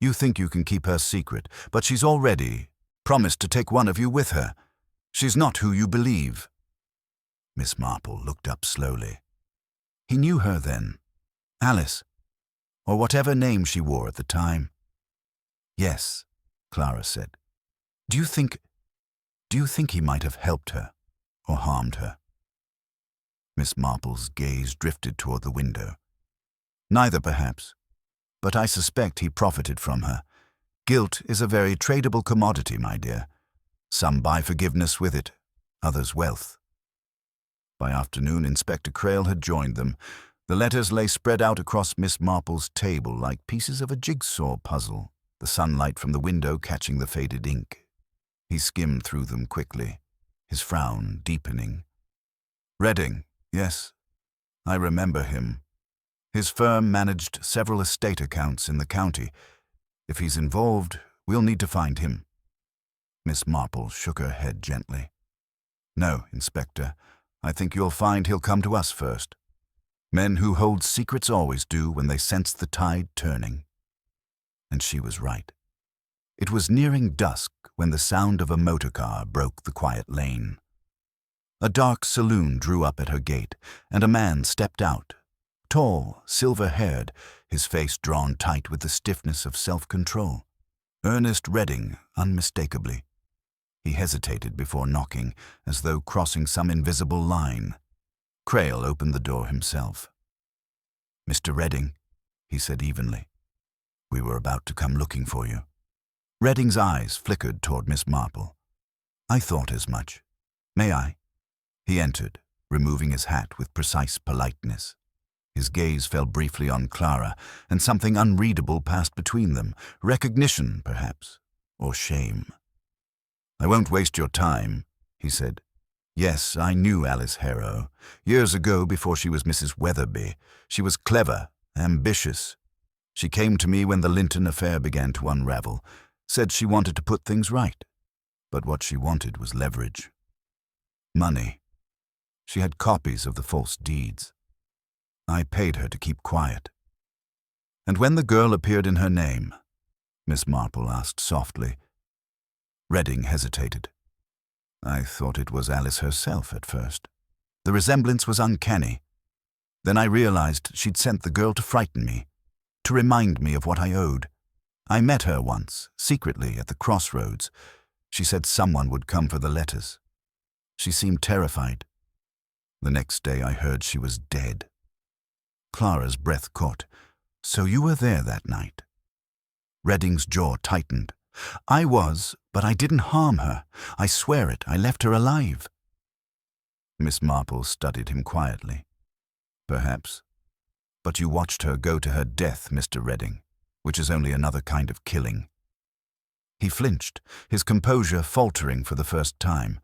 "You think you can keep her secret, but she's already promised to take one of you with her. She's not who you believe." Miss Marple looked up slowly. He knew her then. Alice, or whatever name she wore at the time. "Yes," Clara said. Do you think Do you think he might have helped her or harmed her? Miss Marple's gaze drifted toward the window. Neither, perhaps, but I suspect he profited from her. Guilt is a very tradable commodity, my dear. Some buy forgiveness with it, others wealth. By afternoon, Inspector Crail had joined them. The letters lay spread out across Miss Marple's table like pieces of a jigsaw puzzle, the sunlight from the window catching the faded ink. He skimmed through them quickly, his frown deepening. Redding, yes, I remember him. His firm managed several estate accounts in the county. If he's involved, we'll need to find him. Miss Marple shook her head gently. No, Inspector, I think you'll find he'll come to us first. Men who hold secrets always do when they sense the tide turning. And she was right. It was nearing dusk when the sound of a motor car broke the quiet lane. A dark saloon drew up at her gate, and a man stepped out. Tall, silver-haired, his face drawn tight with the stiffness of self-control. Ernest Redding, unmistakably. He hesitated before knocking, as though crossing some invisible line. Crail opened the door himself. "Mr. Redding," he said evenly, "we were about to come looking for you." Redding's eyes flickered toward Miss Marple. "I thought as much. May I?" He entered, removing his hat with precise politeness. His gaze fell briefly on Clara, and something unreadable passed between them, recognition, perhaps, or shame. "I won't waste your time," he said. "Yes, I knew Alice Harrow. Years ago, before she was Mrs. Weatherby. She was clever, ambitious. She came to me when the Linton affair began to unravel, said she wanted to put things right. But what she wanted was leverage. Money. She had copies of the false deeds. I paid her to keep quiet." "And when the girl appeared in her name?" Miss Marple asked softly. Redding hesitated. "I thought it was Alice herself at first. The resemblance was uncanny. Then I realized she'd sent the girl to frighten me, to remind me of what I owed. I met her once, secretly, at the Crossroads. She said someone would come for the letters. She seemed terrified. The next day I heard she was dead." Clara's breath caught. "So you were there that night?" Redding's jaw tightened. "I was, but I didn't harm her. I swear it, I left her alive." Miss Marple studied him quietly. "Perhaps. But you watched her go to her death, Mr. Redding, which is only another kind of killing." He flinched, his composure faltering for the first time.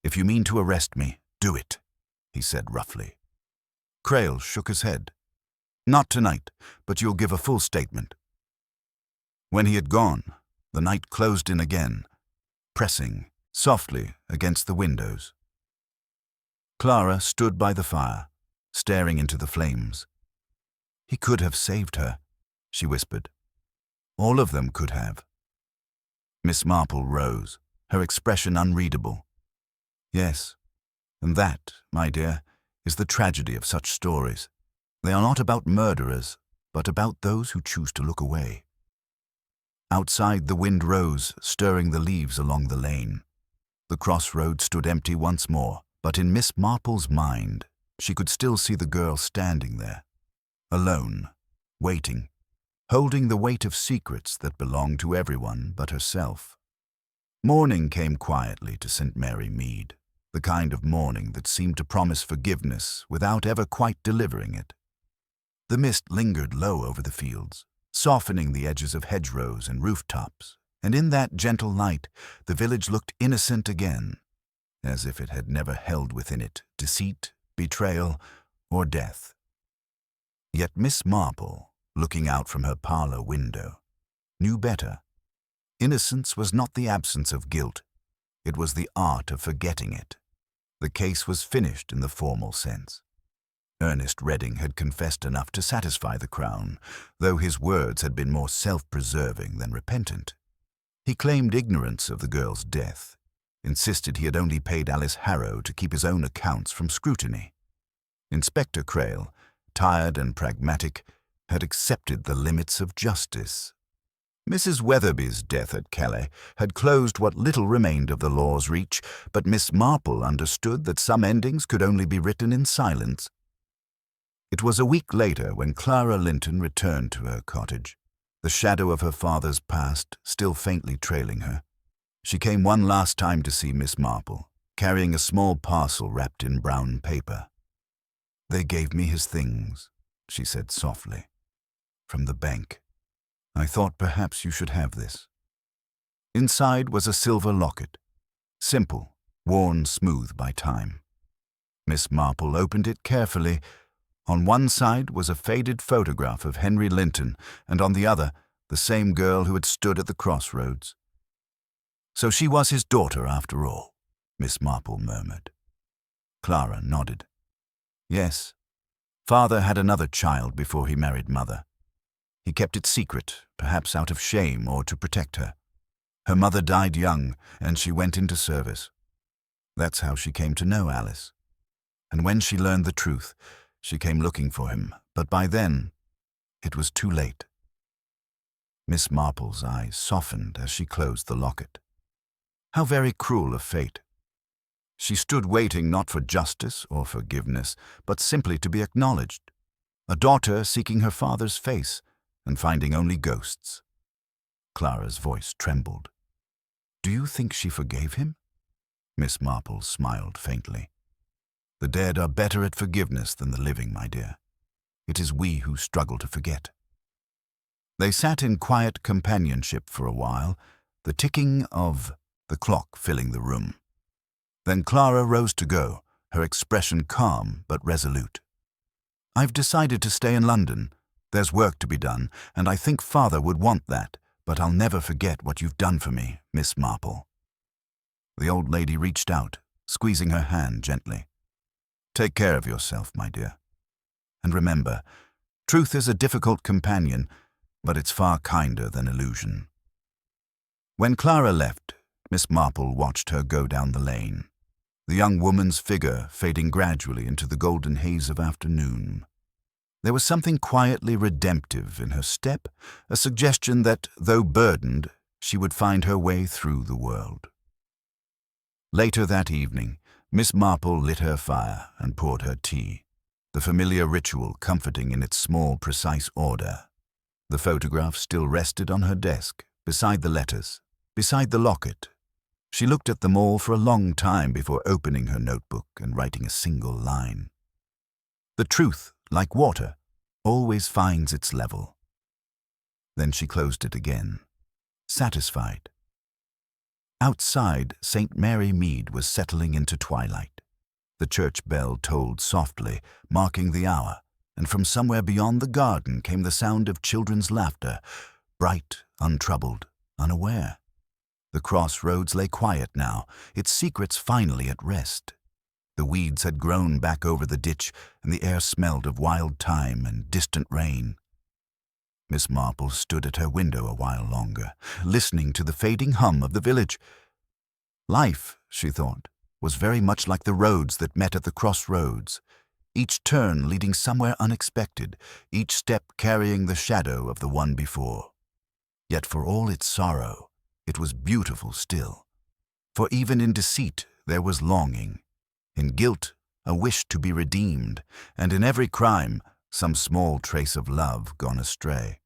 "If you mean to arrest me, do it," he said roughly. Crail shook his head. "Not tonight, but you'll give a full statement." When he had gone, the night closed in again, pressing softly against the windows. Clara stood by the fire, staring into the flames. "He could have saved her," she whispered. "All of them could have." Miss Marple rose, her expression unreadable. "Yes, and that, my dear, is the tragedy of such stories. They are not about murderers, but about those who choose to look away." Outside, the wind rose, stirring the leaves along the lane. The crossroads stood empty once more, but in Miss Marple's mind, she could still see the girl standing there, alone, waiting, holding the weight of secrets that belonged to everyone but herself. Morning came quietly to St. Mary Mead, the kind of morning that seemed to promise forgiveness without ever quite delivering it. The mist lingered low over the fields, softening the edges of hedgerows and rooftops, and in that gentle light the village looked innocent again, as if it had never held within it deceit, betrayal, or death. Yet Miss Marple, looking out from her parlor window, knew better. Innocence was not the absence of guilt, it was the art of forgetting it. The case was finished in the formal sense. Ernest Redding had confessed enough to satisfy the Crown, though his words had been more self-preserving than repentant. He claimed ignorance of the girl's death, insisted he had only paid Alice Harrow to keep his own accounts from scrutiny. Inspector Crail, tired and pragmatic, had accepted the limits of justice. Mrs. Weatherby's death at Calais had closed what little remained of the law's reach, but Miss Marple understood that some endings could only be written in silence. It was a week later when Clara Linton returned to her cottage, the shadow of her father's past still faintly trailing her. She came one last time to see Miss Marple, carrying a small parcel wrapped in brown paper. "They gave me his things," she said softly, "from the bank. I thought perhaps you should have this." Inside was a silver locket, simple, worn smooth by time. Miss Marple opened it carefully. On one side was a faded photograph of Henry Linton, and on the other, the same girl who had stood at the crossroads. "So she was his daughter after all," Miss Marple murmured. Clara nodded. "Yes. Father had another child before he married Mother. He kept it secret, perhaps out of shame or to protect her. Her mother died young, and she went into service. That's how she came to know Alice. And when she learned the truth, she came looking for him, but by then, it was too late." Miss Marple's eyes softened as she closed the locket. How very cruel of fate. She stood waiting not for justice or forgiveness, but simply to be acknowledged. A daughter seeking her father's face and finding only ghosts. Clara's voice trembled. "Do you think she forgave him?" Miss Marple smiled faintly. "The dead are better at forgiveness than the living, my dear. It is we who struggle to forget." They sat in quiet companionship for a while, the ticking of the clock filling the room. Then Clara rose to go, her expression calm but resolute. "I've decided to stay in London. There's work to be done, and I think Father would want that, but I'll never forget what you've done for me, Miss Marple." The old lady reached out, squeezing her hand gently. "Take care of yourself, my dear. And remember, truth is a difficult companion, but it's far kinder than illusion." When Clara left, Miss Marple watched her go down the lane, the young woman's figure fading gradually into the golden haze of afternoon. There was something quietly redemptive in her step, a suggestion that, though burdened, she would find her way through the world. Later that evening, Miss Marple lit her fire and poured her tea, the familiar ritual comforting in its small, precise order. The photograph still rested on her desk, beside the letters, beside the locket. She looked at them all for a long time before opening her notebook and writing a single line. The truth, like water, always finds its level. Then she closed it again, satisfied. Outside, St. Mary Mead was settling into twilight. The church bell tolled softly, marking the hour, and from somewhere beyond the garden came the sound of children's laughter, bright, untroubled, unaware. The crossroads lay quiet now, its secrets finally at rest. The weeds had grown back over the ditch, and the air smelled of wild thyme and distant rain. Miss Marple stood at her window a while longer, listening to the fading hum of the village. Life, she thought, was very much like the roads that met at the crossroads, each turn leading somewhere unexpected, each step carrying the shadow of the one before. Yet for all its sorrow, it was beautiful still. For even in deceit there was longing, in guilt a wish to be redeemed, and in every crime some small trace of love gone astray.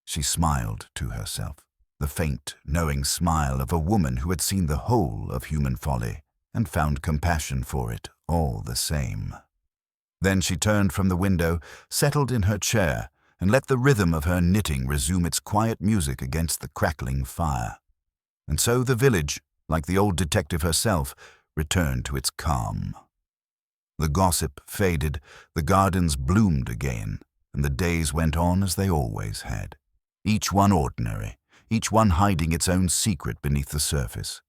She smiled to herself, the faint, knowing smile of a woman who had seen the whole of human folly and found compassion for it all the same. Then she turned from the window, settled in her chair, and let the rhythm of her knitting resume its quiet music against the crackling fire. And so the village, like the old detective herself, returned to its calm. The gossip faded, the gardens bloomed again, and the days went on as they always had, each one ordinary, each one hiding its own secret beneath the surface.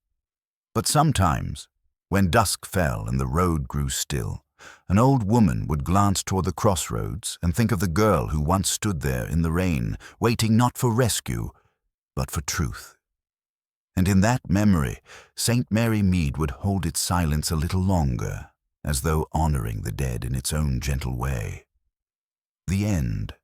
But sometimes, when dusk fell and the road grew still, an old woman would glance toward the crossroads and think of the girl who once stood there in the rain, waiting not for rescue, but for truth. And in that memory, St. Mary Mead would hold its silence a little longer, as though honoring the dead in its own gentle way. The end.